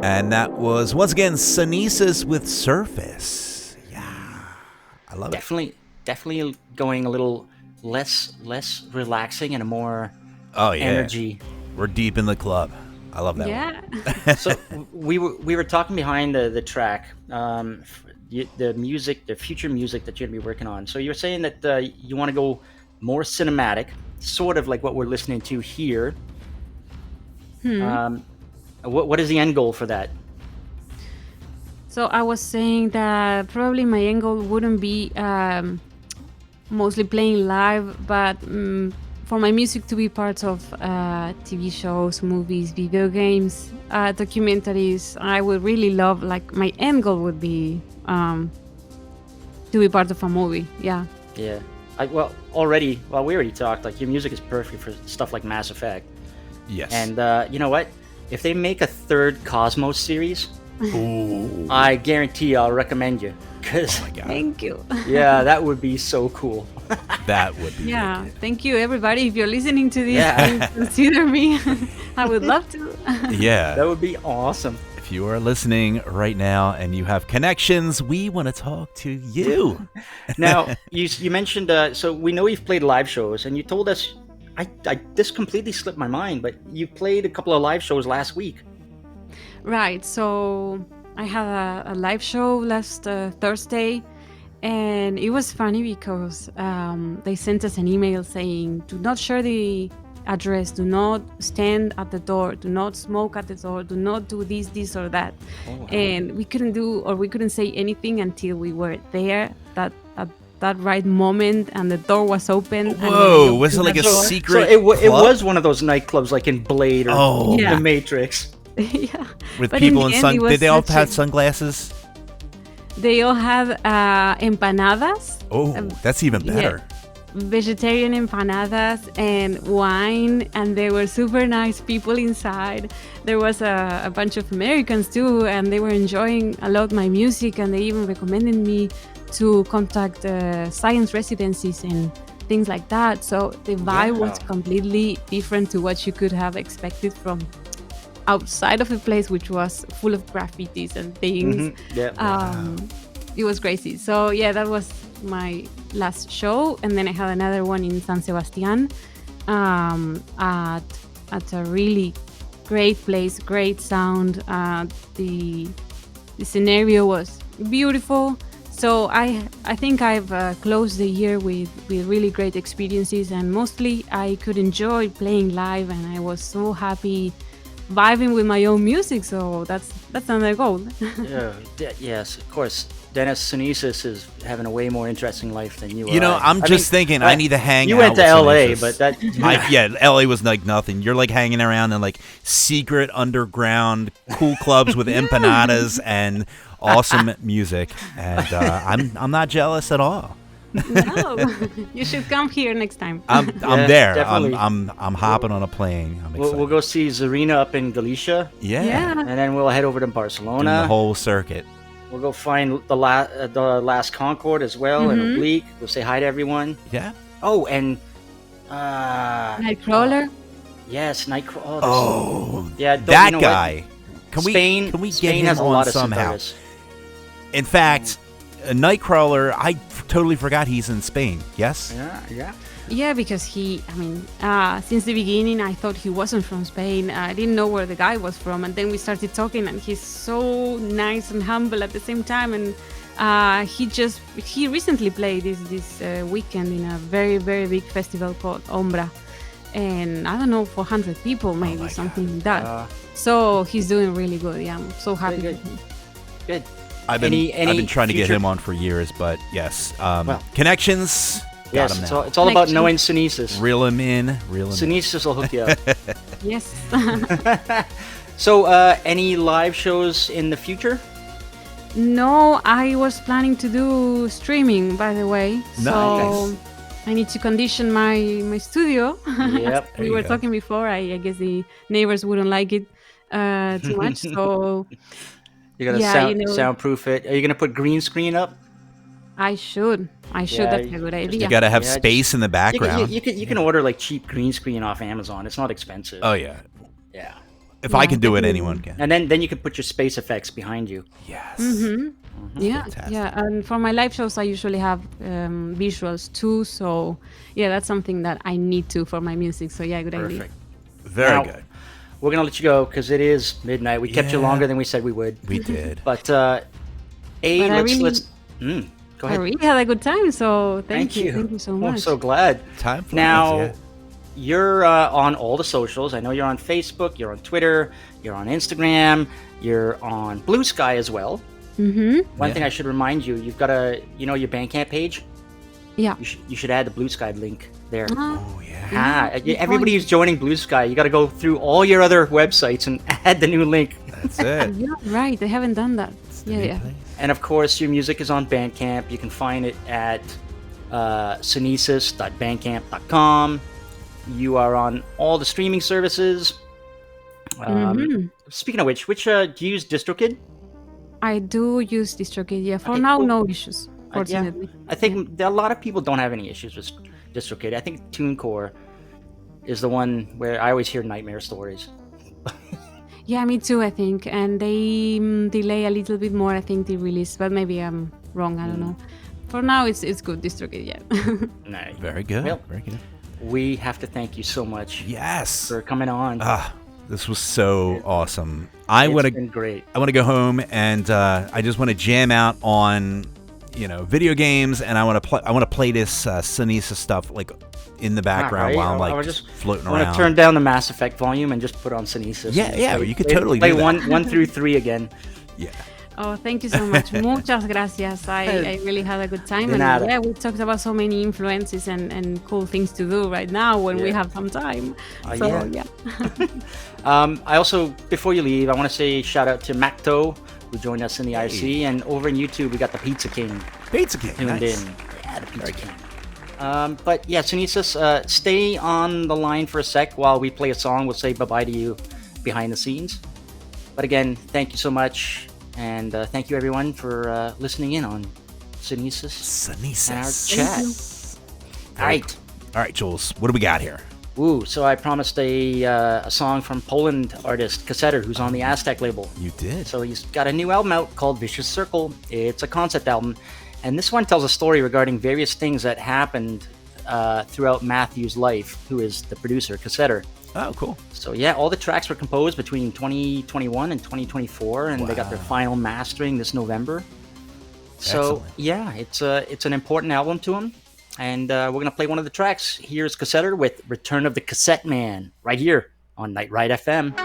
S1: And that was, once again, Sunesis with Surface. Yeah. I love
S2: Definitely going a little less relaxing and a more energy.
S1: We're deep in the club. I love that one.
S2: So we were talking behind the track, the music, the future music that you're gonna be working on. So you're saying that you want to go more cinematic, sort of like what we're listening to here. What is the end goal for that?
S3: So I was saying that probably my end goal wouldn't be mostly playing live, but for my music to be part of TV shows, movies, video games, documentaries. I would really love, like, my end goal would be to be part of a movie. Yeah.
S2: Yeah. we already talked. Like, your music is perfect for stuff like Mass Effect.
S1: Yes.
S2: And you know what? If they make a third Cosmos series,
S1: Ooh.
S2: I guarantee I'll recommend you.
S1: Oh my God.
S3: Thank you.
S2: Yeah, that would be so cool.
S1: That would be
S3: Yeah,
S1: wicked.
S3: thank you, everybody. If you're listening to this,
S2: Yeah.
S3: please consider me. I would love to.
S1: Yeah.
S2: That would be awesome.
S1: If you are listening right now and you have connections, we want to talk to you.
S2: Now, you mentioned, so we know you've played live shows, and you told us, this completely slipped my mind, but you played a couple of live shows last week.
S3: Right. So I had a live show last Thursday, and it was funny because they sent us an email saying, "Do not share the address. Do not stand at the door. Do not smoke at the door. Do not do this or that."
S2: Oh, wow.
S3: And we couldn't say anything until we were there. That right moment, and the door was open.
S1: Whoa, was it like a
S2: So
S1: secret
S2: it
S1: club?
S2: was one of those nightclubs like in Blade or
S1: Oh.
S3: Yeah.
S2: The Matrix.
S3: Yeah.
S1: With
S3: But in
S1: people
S3: the
S1: in
S3: end, it was
S1: did they all
S3: such a-
S1: have sunglasses?
S3: They all had empanadas.
S1: Oh, that's even better.
S3: Vegetarian empanadas and wine, and they were super nice people inside. There was a bunch of Americans too, and they were enjoying a lot my music, and they even recommended me to contact science residencies and things like that. So the vibe was
S2: Yeah.
S3: completely different to what you could have expected from outside of the place, which was full of graffitis and things.
S2: Mhm. Yeah.
S3: It was crazy. So yeah, that was my last show, and then I had another one in San Sebastian, at a really great place, great sound. The scenario was beautiful. So I think I've closed the year with really great experiences, and mostly I could enjoy playing live, and I was so happy vibing with my own music. So that's another goal.
S2: Yes, of course. Dennis Sunesis is having a way more interesting life than you are.
S1: You know, I'm just thinking I need to hang
S2: You
S1: out
S2: went to
S1: with
S2: LA,
S1: Sunesis.
S2: but that
S1: Yeah, LA was like nothing. You're like hanging around in like secret underground cool clubs with empanadas and awesome music, and I'm not jealous at all.
S3: No, you should come here next time.
S1: I'm
S2: Yeah,
S1: there.
S2: definitely.
S1: I'm hopping on a plane. I'm excited.
S2: we'll go see Zarina up in Galicia,
S3: Yeah.
S2: and then we'll head over to
S1: Doing
S2: Barcelona.
S1: the whole circuit.
S2: We'll go find the last Concord as well, and Oblique. We'll say hi to everyone.
S1: Yeah.
S2: Oh, and
S3: Nightcrawler.
S2: yes, Nightcrawler.
S1: Oh,
S2: yeah,
S1: that
S2: you know what?
S1: guy.
S2: Spain,
S1: Can we get
S2: Spain
S1: him
S2: has a
S1: on
S2: lot of
S1: somehow?
S2: cigars.
S1: In fact, Nightcrawler, I totally forgot he's in Spain. Yes.
S2: Yeah.
S3: Yeah, because since the beginning, I thought he wasn't from Spain. I didn't know where the guy was from, and then we started talking, and he's so nice and humble at the same time. And he recently played this weekend in a very, very big festival called Ombra, and I don't know, 400 people, maybe
S1: my
S3: something like that.
S2: Uh,
S3: So he's doing really good. Yeah, I'm so happy
S2: Good.
S3: with him.
S2: Good.
S1: I've been trying to get
S2: future-
S1: him on for years, but yes,
S2: Well,
S1: connections. Got
S2: Yes,
S1: him
S2: it's
S1: now.
S2: all about
S3: Connection.
S2: knowing Sunesis.
S1: Reel him in. Reel him in.
S2: Sunesis will hook you up.
S3: Yes.
S2: So, any live shows in the future?
S3: No, I was planning to do streaming, by the way.
S1: Nice.
S3: So I need to condition my studio.
S2: Yep.
S3: We
S1: you
S3: were
S1: go.
S3: talking before. I guess the neighbors wouldn't like it too much. So
S2: You're gonna
S3: Yeah, you know-
S2: soundproof it. Are you gonna put green screen up?
S3: I should.
S2: Yeah,
S3: That's a good
S1: You
S3: idea.
S1: got to have
S2: Yeah,
S1: space in the background.
S2: You can order like cheap green screen off Amazon. It's not expensive.
S1: Oh yeah.
S2: Yeah.
S1: If I
S3: Yeah,
S1: can do it,
S3: definitely.
S1: anyone can.
S2: And then you can put your space effects behind you.
S1: Yes.
S3: Yeah,
S1: Fantastic.
S3: yeah. And for my live shows, I usually have visuals too. So yeah, that's something that I need to for my music. So yeah, good idea.
S2: Perfect.
S1: Very
S2: Now-
S1: good.
S2: We're gonna let you go because it is midnight. We kept you
S1: Yeah.
S2: longer than we said we would.
S1: We did.
S2: But
S3: But I
S2: let's
S3: really-
S2: go
S3: I
S2: ahead.
S3: really had a good time. So thank you. Thank you so
S2: Oh,
S3: much.
S2: I'm so glad.
S1: Time flies,
S2: Now,
S1: yeah.
S2: you're on all the socials. I know you're on Facebook, you're on Twitter, you're on Instagram, you're on Blue Sky as well.
S3: Mm-hmm.
S2: One
S1: Yeah.
S2: thing I should remind you, you've got your Bandcamp page.
S3: Yeah.
S2: You should add the Blue Sky link there.
S1: Oh yeah.
S3: good
S2: Everybody
S3: point.
S2: who's joining Blue Sky, you got to go through all your other websites and add the new link.
S1: That's it.
S3: Yeah, right. I haven't done that.
S1: It's the
S3: Yeah,
S1: new
S3: yeah.
S1: place.
S2: And of course, your music is on Bandcamp. You can find it at Sunesis.bandcamp.com. You are on all the streaming services. Speaking of which do you use DistroKid?
S3: I do use DistroKid. Yeah, for
S2: Okay,
S3: now,
S2: cool.
S3: no issues. Fortunately,
S2: I think a lot of people don't have any issues with DistroKid. I think TuneCore is the one where I always hear nightmare stories.
S3: Yeah, me too. I think, and they delay a little bit more. I think the release, but maybe I'm wrong. I don't know. For now, it's good. DistroKid, yeah.
S2: Nice.
S1: Very good.
S2: Well,
S1: Very good.
S2: We have to thank you so much.
S1: Yes.
S2: For coming on.
S1: This was so awesome.
S2: It's been great.
S1: I want to go home and I just want to jam out on, video games, and I want to play this Sunesis stuff like in the background while I'm just floating around.
S2: I want to turn down the Mass Effect volume and just put on Sunesis.
S1: Yeah, you could totally
S2: play
S1: do that.
S2: 1 through 3 again.
S1: Yeah.
S3: Oh, thank you so much. Muchas gracias. I really had a good time.
S2: De
S3: And
S2: nada.
S3: yeah, we talked about so many influences and cool things to do right now when we have some time. Yeah.
S2: I also, before you leave, I want to say shout out to Macto, who joined us in the IRC. And over in YouTube, we got the Pizza King. Tuned
S1: nice.
S2: in. Yeah, the Pizza King. But yeah, Sunesis, stay on the line for a sec while we play a song. We'll say bye-bye to you behind the scenes. But again, thank you so much. And thank you, everyone, for listening in on Sunesis and our chat. All
S1: right, Jules, what do we got here?
S2: So I promised a song from Poland artist Kassetter, who's on the Aztec label.
S1: You did.
S2: So he's got a new album out called Vicious Circle. It's a concept album. And this one tells a story regarding various things that happened throughout Matthew's life, who is the producer, Kassetter.
S1: Oh, cool.
S2: So yeah, all the tracks were composed between 2021 and 2024, and they got their final mastering this November. So
S1: Excellent.
S2: yeah, it's an important album to him, and we're gonna play one of the tracks. Here's Kassetter with "Return of the Cassette Man" right here on Night Ride FM.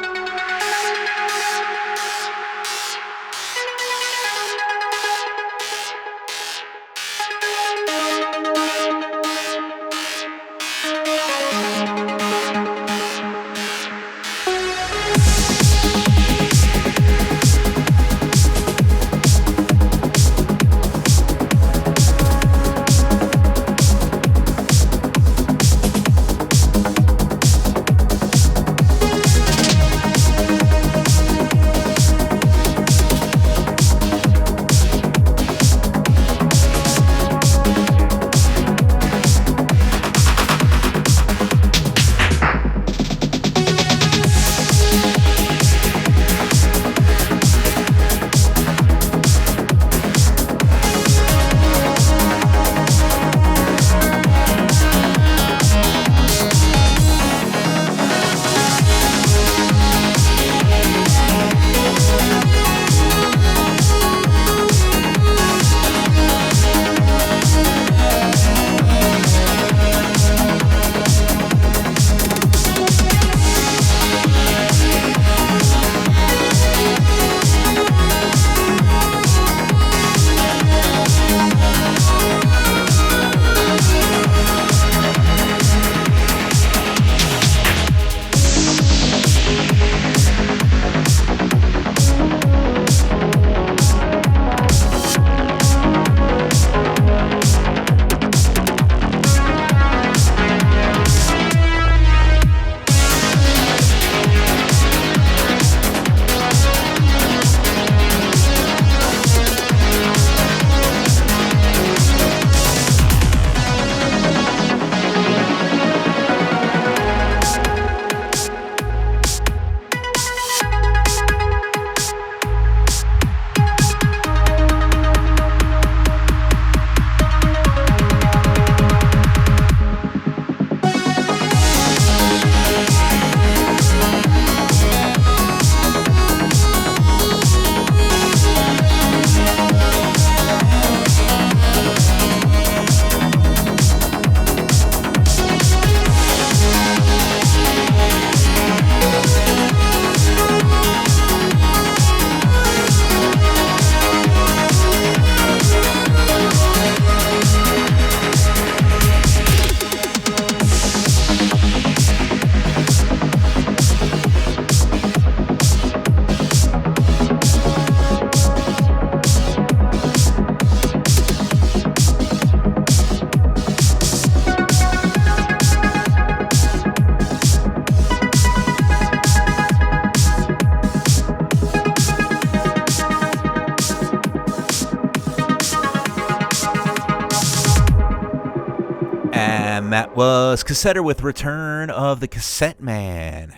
S1: And that was Cassetter with Return of the Cassette Man.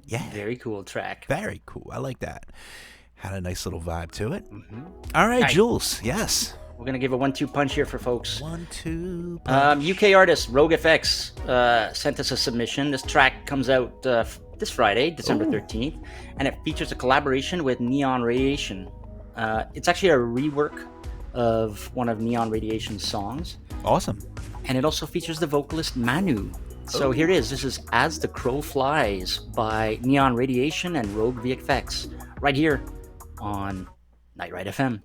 S1: Yeah.
S2: Very cool track.
S1: Very cool. I like that. Had a nice little vibe to it.
S2: Mm-hmm.
S1: All right, Jules. Yes.
S2: We're going to give a 1-2 punch here for folks.
S1: 1-2 punch.
S2: UK artist Rogue FX sent us a submission. This track comes out this Friday, December 13th, and it features a collaboration with Neon Radiation. It's actually a rework of one of Neon Radiation's songs.
S1: Awesome.
S2: And it also features the vocalist Manu. So here it is. This is As the Crow Flies by Neon Radiation and Rogue VFX, right here on Night Ride FM.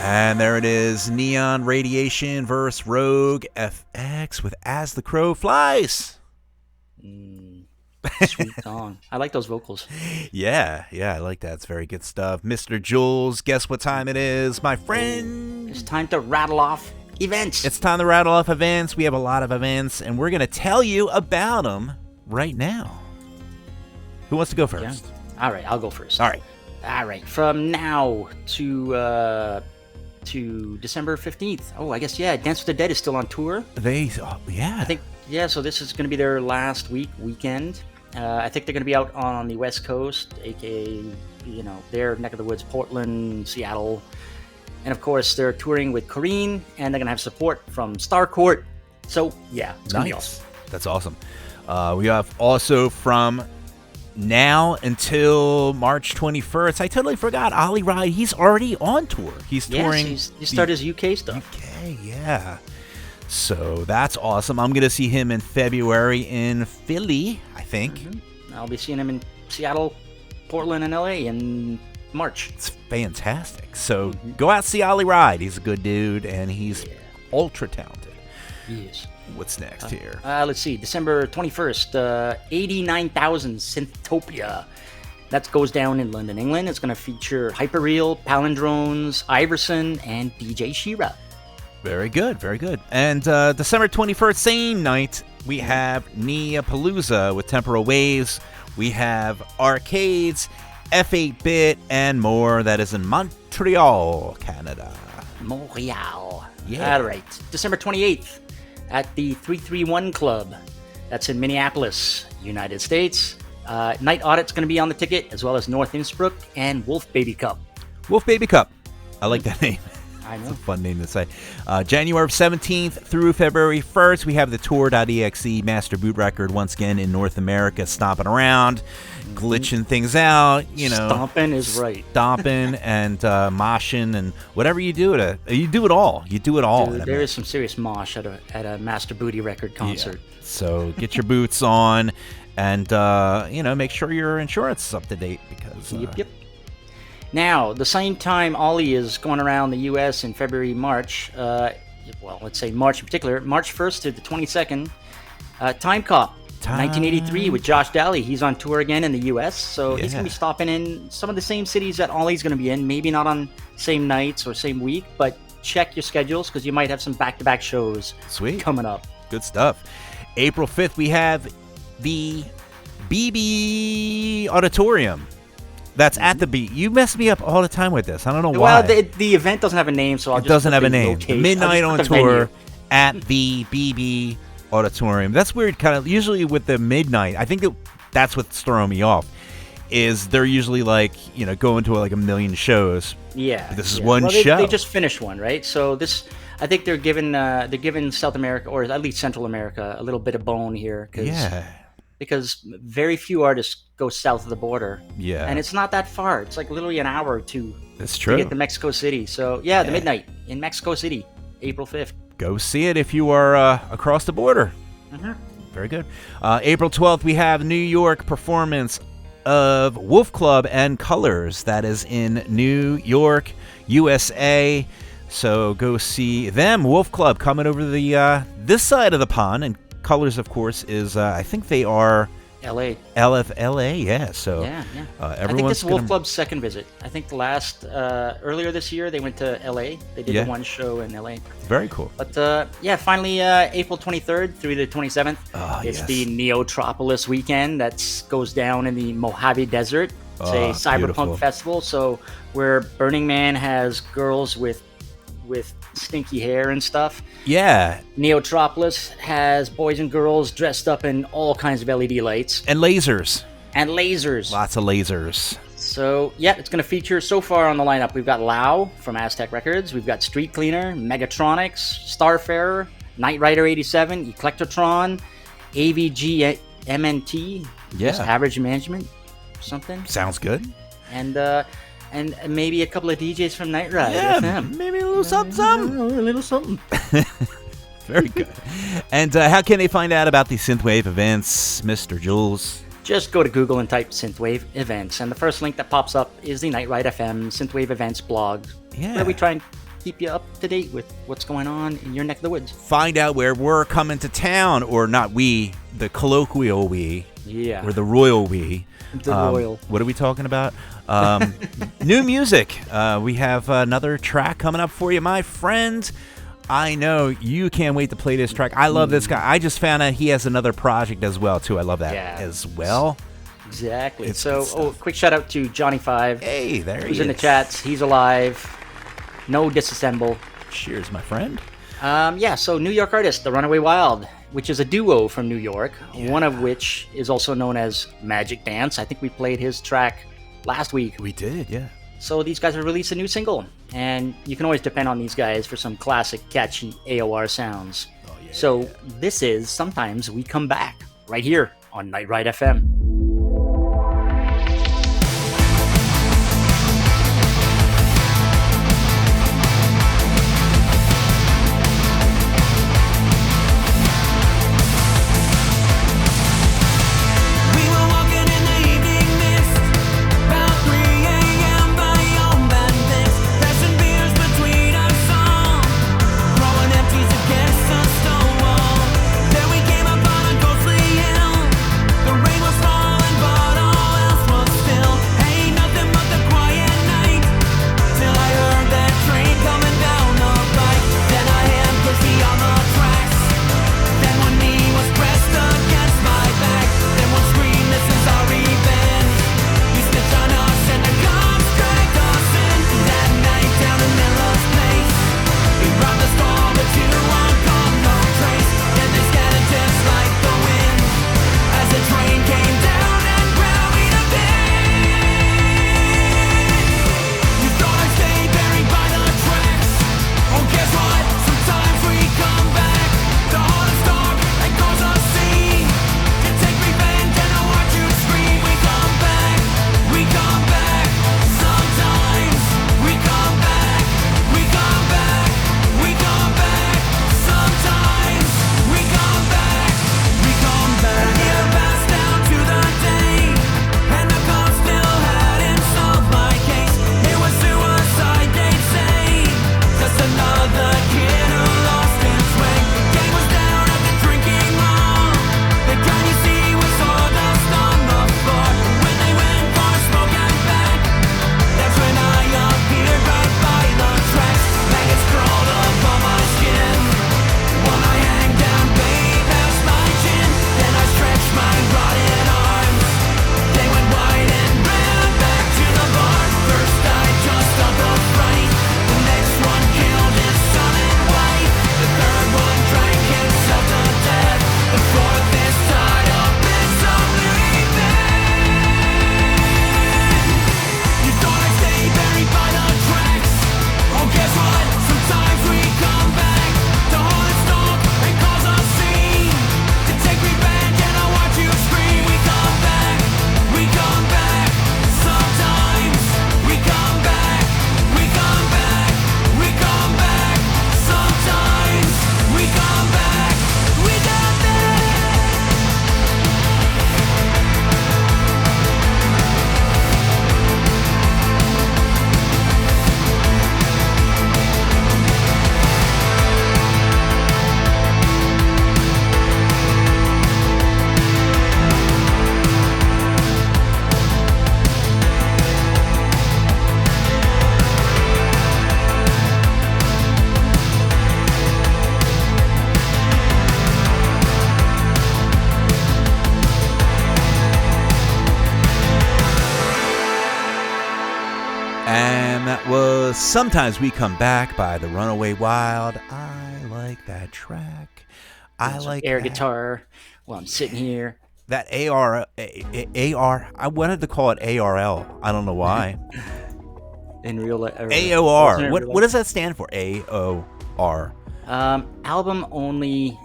S1: And there it is, Neon Radiation versus Rogue FX with As the Crow Flies.
S2: Sweet song. I like those vocals.
S1: Yeah, I like that. It's very good stuff. Mr. Jules, guess what time it is, my friend?
S2: It's time to rattle off events.
S1: It's time to rattle off events. We have a lot of events, and we're going to tell you about them right now. Who wants to go first?
S2: Yeah. All right, I'll go first.
S1: All right.
S2: From now to December 15th. Oh, I guess, yeah, Dance with the Dead is still on tour.
S1: I
S2: think, so this is going to be their last weekend. I think they're going to be out on the West Coast, aka, their neck of the woods, Portland, Seattle. And of course, they're touring with Corrine, and they're going to have support from Starcourt. So, yeah, it's going to be awesome.
S1: That's awesome. We have also from now until March 21st. I totally forgot. Ollie Ride, he's already on tour. He's touring.
S2: Yes, he started his UK stuff.
S1: UK, yeah. So that's awesome. I'm going to see him in February in Philly, I think.
S2: Mm-hmm. I'll be seeing him in Seattle, Portland, and LA in March.
S1: It's fantastic. So go out, see Ollie ride. He's a good dude, and he's ultra talented.
S2: Yes.
S1: What's next here?
S2: Let's see. December 21st, 89,000 Synthopia. That goes down in London, England. It's going to feature Hyperreal, Palindrones, Iverson, and DJ Shira.
S1: Very good, very good. And December 21st, same night, we have Neapalooza with Temporal Waves. We have Arcades, F8-Bit, and more. That is in Montreal, Canada.
S2: Montreal.
S1: Yeah.
S2: All right. December 28th at the 331 Club. That's in Minneapolis, United States. Night Audit's going to be on the ticket, as well as North Innsbruck and Wolf Baby Cup.
S1: Wolf Baby Cup. I like that name.
S2: I know.
S1: It's a fun name to say. January 17th through February 1st, we have the Tour.exe Master Boot Record once again in North America, stomping around, glitching things out,
S2: Stomping is right.
S1: Stomping and moshing and whatever you do you do it all. You do it all.
S2: Dude, there is some serious mosh at a Master Booty Record concert.
S1: Yeah. So get your boots on and, make sure your insurance is up to date because...
S2: Yep. Now, the same time Ollie is going around the U.S. in February, March, let's say March in particular, March 1st to the 22nd, Time Cop, 1983 with Josh Daly. He's on tour again in the U.S., so he's going to be stopping in some of the same cities that Ollie's going to be in, maybe not on same nights or same week, but check your schedules because you might have some back-to-back shows coming up.
S1: Good stuff. April 5th, we have the BB Auditorium. That's at the beat. You mess me up all the time with this. I don't know why.
S2: Well, the event doesn't have a name, so I'll just
S1: doesn't have a name.
S2: Location.
S1: Midnight on tour at the BB Auditorium. That's weird. Kind of usually with the midnight. I think that's what's throwing me off. Is they're usually like going to like a million shows.
S2: Yeah.
S1: But this is one show.
S2: They just finished one, right? So this, I think they're giving South America or at least Central America a little bit of bone here. Because very few artists go south of the border. Yeah. And it's not that far. It's like literally an hour or two.
S1: That's true.
S2: To get to Mexico City. So, the Midnight in Mexico City, April 5th.
S1: Go see it if you are across the border. Mm-hmm. Very good. April 12th, we have New York performance of Wolf Club and Colors. That is in New York, USA. So go see them. Wolf Club coming over the this side of the pond, and Colors, of course, is I think they are
S2: LA.
S1: LA, yeah. So
S2: I think this is Wolf Club's second visit. I think the last earlier this year they went to LA. They did the one show in LA.
S1: Very cool.
S2: But finally April 23rd through the 27th. It's the Neotropolis weekend that goes down in the Mojave Desert. It's a cyberpunk festival. So where Burning Man has girls with stinky hair and stuff.
S1: Yeah.
S2: Neotropolis has boys and girls dressed up in all kinds of LED lights.
S1: And lasers.
S2: Lots
S1: of lasers.
S2: So, it's going to feature so far on the lineup. We've got Lau from Aztec Records. We've got Street Cleaner, Megatronics, Starfarer, Knight Rider 87, Eclectotron, AVG MNT, just Average Management, something.
S1: Sounds good.
S2: And maybe a couple of DJs from Night Ride.
S1: Yeah, maybe a little something. Very good. And how can they find out about these Synthwave events, Mr. Jules?
S2: Just go to Google and type Synthwave events, and the first link that pops up is the Night Ride FM Synthwave events blog, where we try and keep you up to date with what's going on in your neck of the woods.
S1: Find out where we're coming to town, or not we, the colloquial we, or the royal we.
S2: The royal.
S1: What are we talking about? New music. We have another track coming up for you, my friend. I know you can't wait to play this track. I love this guy. I just found out he has another project as well, too. I love that as well.
S2: Exactly. Quick shout out to Johnny 5.
S1: Hey, there he is.
S2: Who's in the chats. He's alive. No disassemble.
S1: Cheers, my friend.
S2: So New York artist, The Runaway Wild, which is a duo from New York, one of which is also known as Magic Dance. I think we played his track last week.
S1: We did, yeah.
S2: So these guys have released a new single, and you can always depend on these guys for some classic, catchy AOR sounds. This is Sometimes We Come Back, right here on Night Ride FM.
S4: We were walking in the evening mist, about 3 a.m.
S1: And that was Sometimes We Come Back by the Runaway Wild. I like that track. I like
S2: air
S1: that.
S2: guitar while I'm sitting here.
S1: That AR, I wanted to call it ARL. I don't know why.
S2: In real life.
S1: AOR. What does that stand for? AOR.
S2: Album only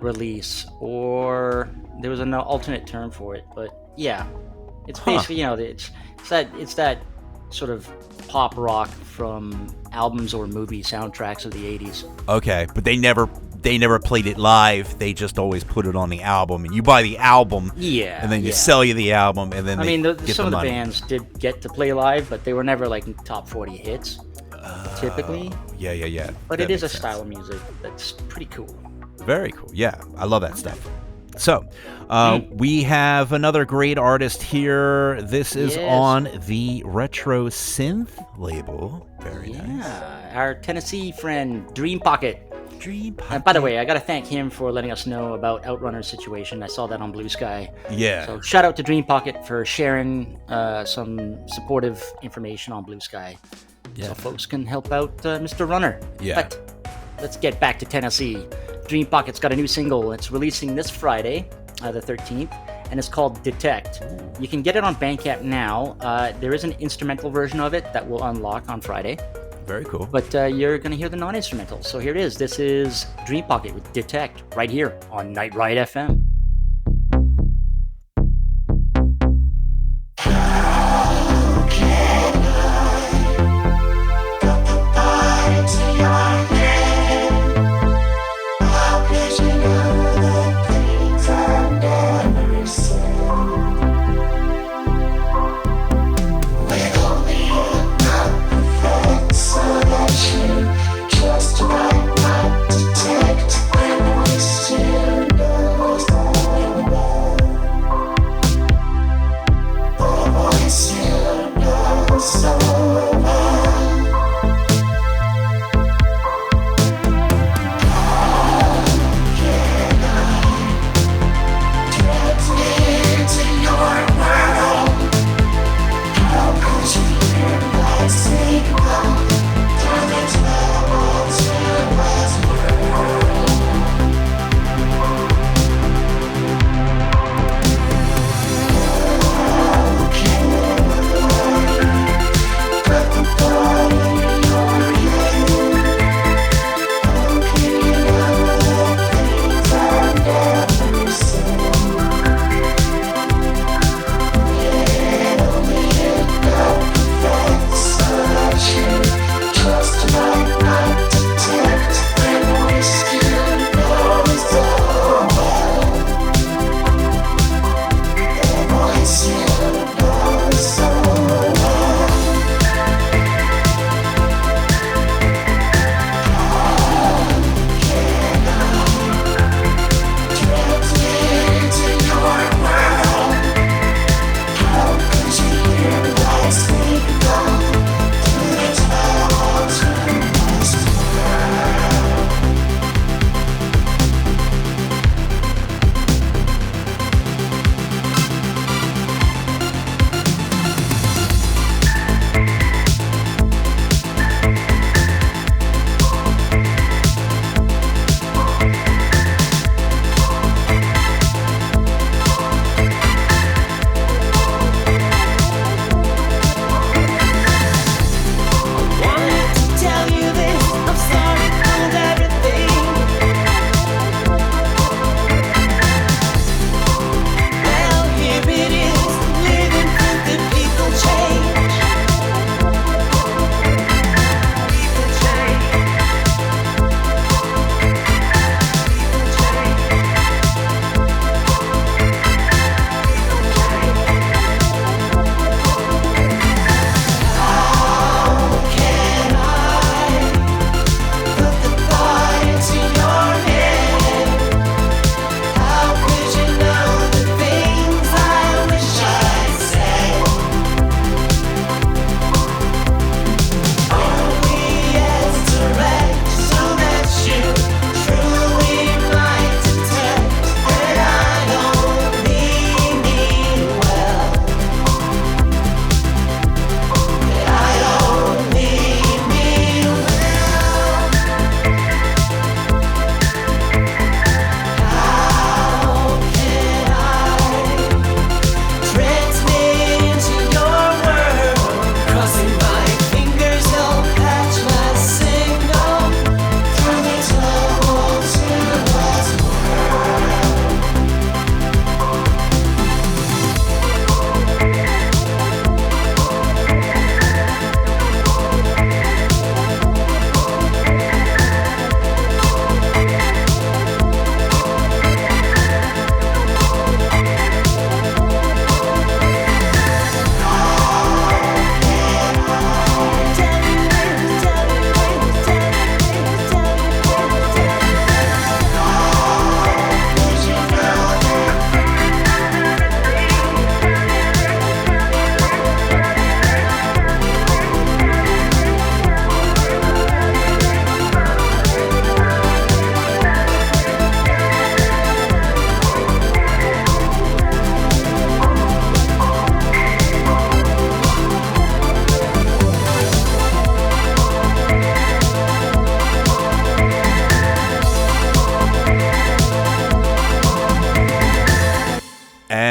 S2: release, or there was an alternate term for it, but yeah, it's basically it's that sort of pop rock from albums or movie soundtracks of the 80s.
S1: Okay, but they never played it live. They just always put it on the album, and you buy the album.
S2: Yeah,
S1: and then you sell you the album, and then
S2: some of the bands did get to play live, but they were never like top 40 hits. Typically.
S1: Yeah.
S2: But it is a style of music that's pretty cool.
S1: Very cool. Yeah, I love that stuff. So, we have another great artist here. This is on the Retro Synth label. Very nice.
S2: Our Tennessee friend, Dream Pocket. By the way, I got to thank him for letting us know about Outrunner's situation. I saw that on Blue Sky.
S1: Yeah.
S2: So shout out to Dream Pocket for sharing some supportive information on Blue Sky. Yeah. So folks can help out Mr. Runner.
S1: Yeah.
S2: But let's get back to Tennessee. Dream Pocket's got a new single. It's releasing this Friday, the 13th, and it's called Detect. You can get it on Bandcamp now. There is an instrumental version of it that will unlock on Friday.
S1: Very cool.
S2: But you're going to hear the non-instrumental. So here it is. This is Dream Pocket with Detect right here on Night Ride FM.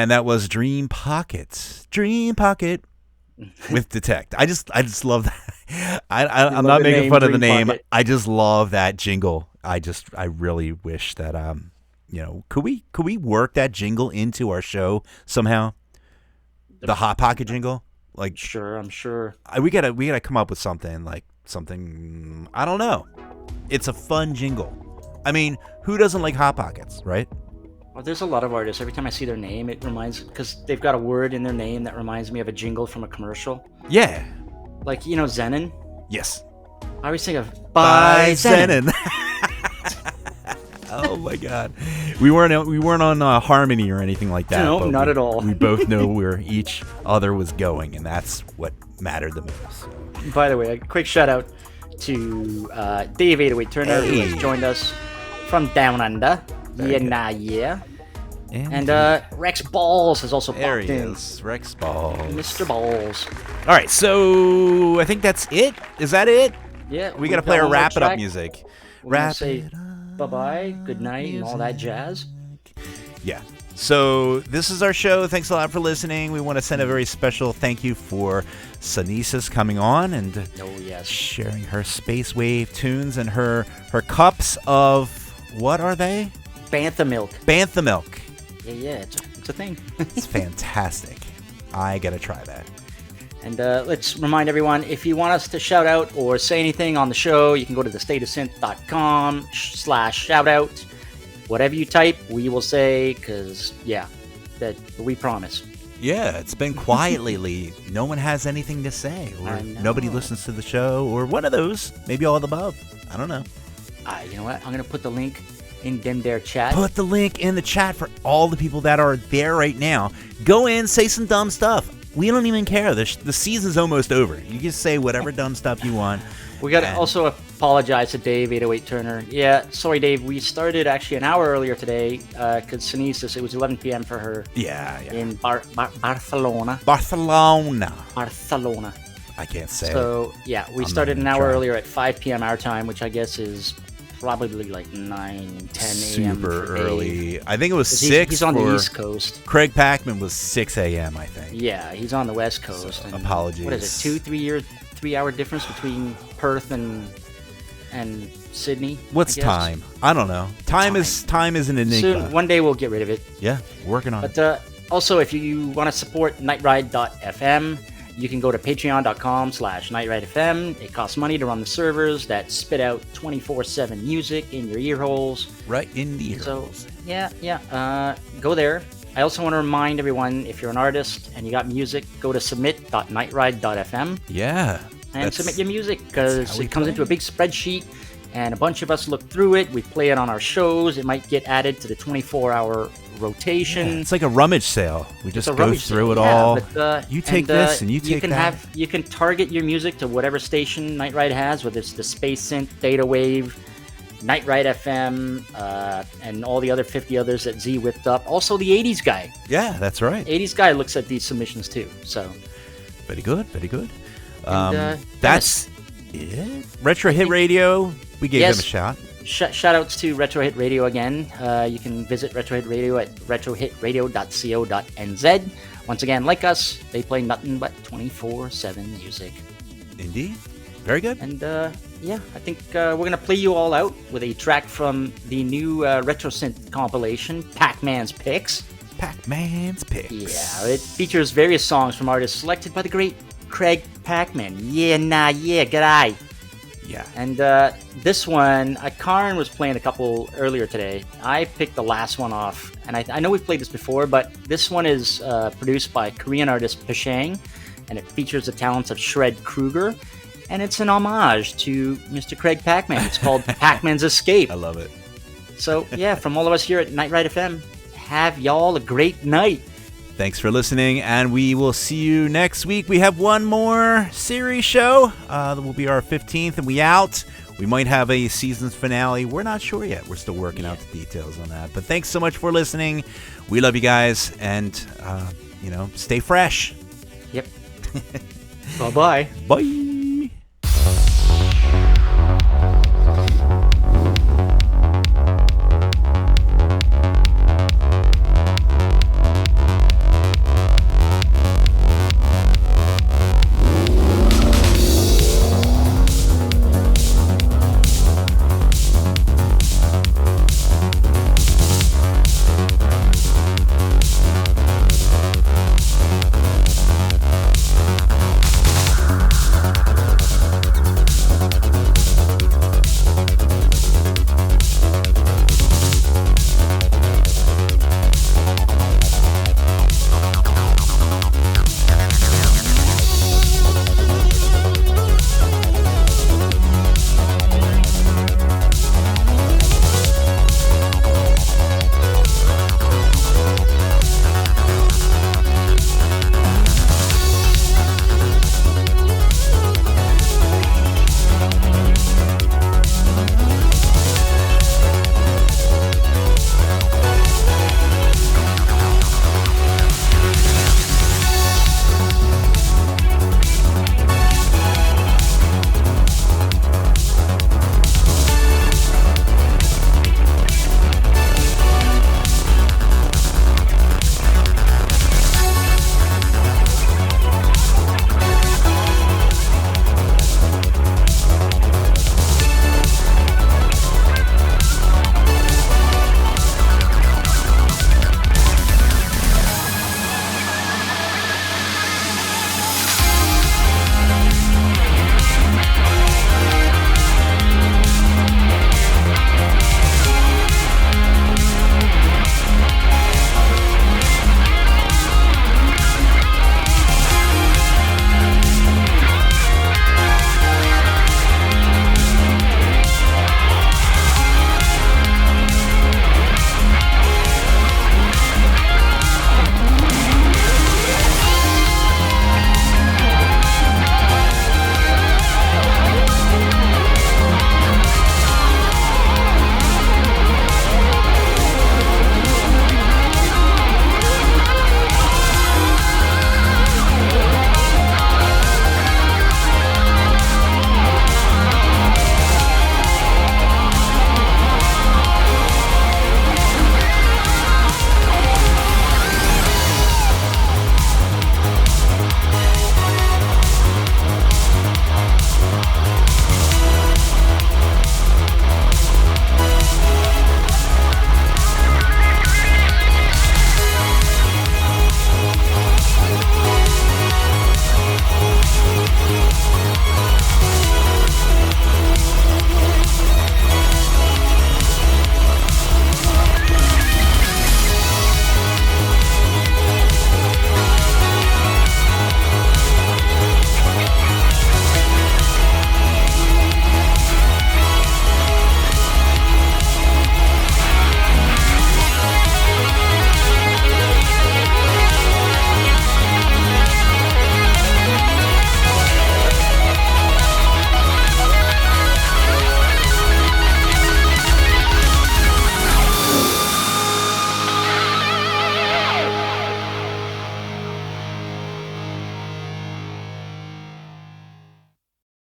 S1: And that was Dream Pocket with Detect. I just love that. I'm not making fun of the name. Pocket. I just love that jingle. I really wish that could we work that jingle into our show somehow? The Hot Pocket jingle? Like,
S2: sure, I'm sure.
S1: We gotta come up with something I don't know. It's a fun jingle. I mean, who doesn't like Hot Pockets, right?
S2: Well, there's a lot of artists. Every time I see their name, it reminds, because they've got a word in their name that reminds me of a jingle from a commercial.
S1: Yeah.
S2: Like, Zenon?
S1: Yes.
S2: I always think of Bye Zenon.
S1: Oh my God. We weren't on Harmony or anything like that.
S2: No, not at all.
S1: We both know where each other was going, and that's what mattered the most.
S2: By the way, a quick shout out to Dave 808 Turner, who has joined us from Down Under. Yeah. And Rex Balls has also popped in.
S1: There he is, Rex Balls.
S2: Mr. Balls.
S1: All right, so I think that's it. Is that it?
S2: Yeah.
S1: We got to play our wrap it up music.
S2: Wrap it up. Bye-bye, good night, and all that jazz.
S1: Yeah. So this is our show. Thanks a lot for listening. We want to send a very special thank you for Sunesis coming on and sharing her spacewave tunes and her cups of, what are they?
S2: Bantha milk.
S1: Bantha milk.
S2: Yeah, it's a thing.
S1: It's fantastic. I got to try that.
S2: And let's remind everyone, if you want us to shout out or say anything on the show, you can go to thestateofsynth.com/shoutout. Whatever you type, we will say, because, that we promise.
S1: Yeah, it's been quiet lately. No one has anything to say. Or nobody listens to the show, or one of those. Maybe all of the above. I don't know.
S2: You know what? I'm going to put the link in them there chat.
S1: Put the link in the chat for all the people that are there right now. Go in, say some dumb stuff. We don't even care. The season's almost over. You just say whatever dumb stuff you want.
S2: We got to also apologize to Dave 808 Turner. Yeah, sorry, Dave. We started actually an hour earlier today because Sunesis, it was 11 p.m. for her.
S1: Yeah.
S2: In Barcelona.
S1: Barcelona. I can't say.
S2: So, we started an hour earlier at 5 p.m. our time, which I guess is probably like 9, 10 a.m.
S1: Super early. I think it was 6.
S2: He's on the East Coast.
S1: Craig Packman was 6 a.m., I think.
S2: Yeah, he's on the West Coast.
S1: So, apologies.
S2: What is it, 3-hour difference between Perth and Sydney?
S1: What's time? I don't know. Time is an enigma.
S2: Soon, one day we'll get rid of it.
S1: Yeah, working on
S2: it. But also, if you want to support nightride.fm, you can go to patreon.com/nightride.fm. It costs money to run the servers that spit out 24/7 music in your ear holes.
S1: Right in the ear holes.
S2: So, go there. I also want to remind everyone, if you're an artist and you got music, go to submit.nightride.fm.
S1: Yeah.
S2: And submit your music, because it comes into a big spreadsheet, and a bunch of us look through it. We play it on our shows. It might get added to the 24-hour rotation.
S1: Yeah, it's like a rummage sale. We just go through it all. But, you take this and you take that.
S2: You can target your music to whatever station Night Ride has, whether it's the Space Synth, Data Wave, Night Ride FM, and all the other 50 others that Z whipped up. Also the 80s guy.
S1: Yeah, that's right.
S2: 80s guy looks at these submissions too. So
S1: very good, very good.
S2: And,
S1: that's it. Retro Hit Radio. We gave them a shout.
S2: Shout outs to Retro Hit Radio again. You can visit Retro Hit Radio at retrohitradio.co.nz. Once again, like us, they play nothing but 24/7 music.
S1: Indeed. Very good.
S2: And I think we're going to play you all out with a track from the new Retro Synth compilation, Pac-Man's Picks.
S1: Pac-Man's Picks.
S2: Yeah, it features various songs from artists selected by the great Craig Pac-Man. G'day.
S1: Yeah.
S2: And this one, Karn was playing a couple earlier today. I picked the last one off, and I know we've played this before, but this one is produced by Korean artist Pashang, and it features the talents of Shred Kruger, and it's an homage to Mr. Craig Pac-Man. It's called Pac-Man's Escape.
S1: I love it.
S2: So, from all of us here at Night Ride FM, have y'all a great night.
S1: Thanks for listening, and we will see you next week. We have one more series show. That will be our 15th, and we out. We might have a season's finale. We're not sure yet. We're still working out the details on that. But thanks so much for listening. We love you guys, and, stay fresh.
S2: Yep. Bye-bye.
S1: Bye.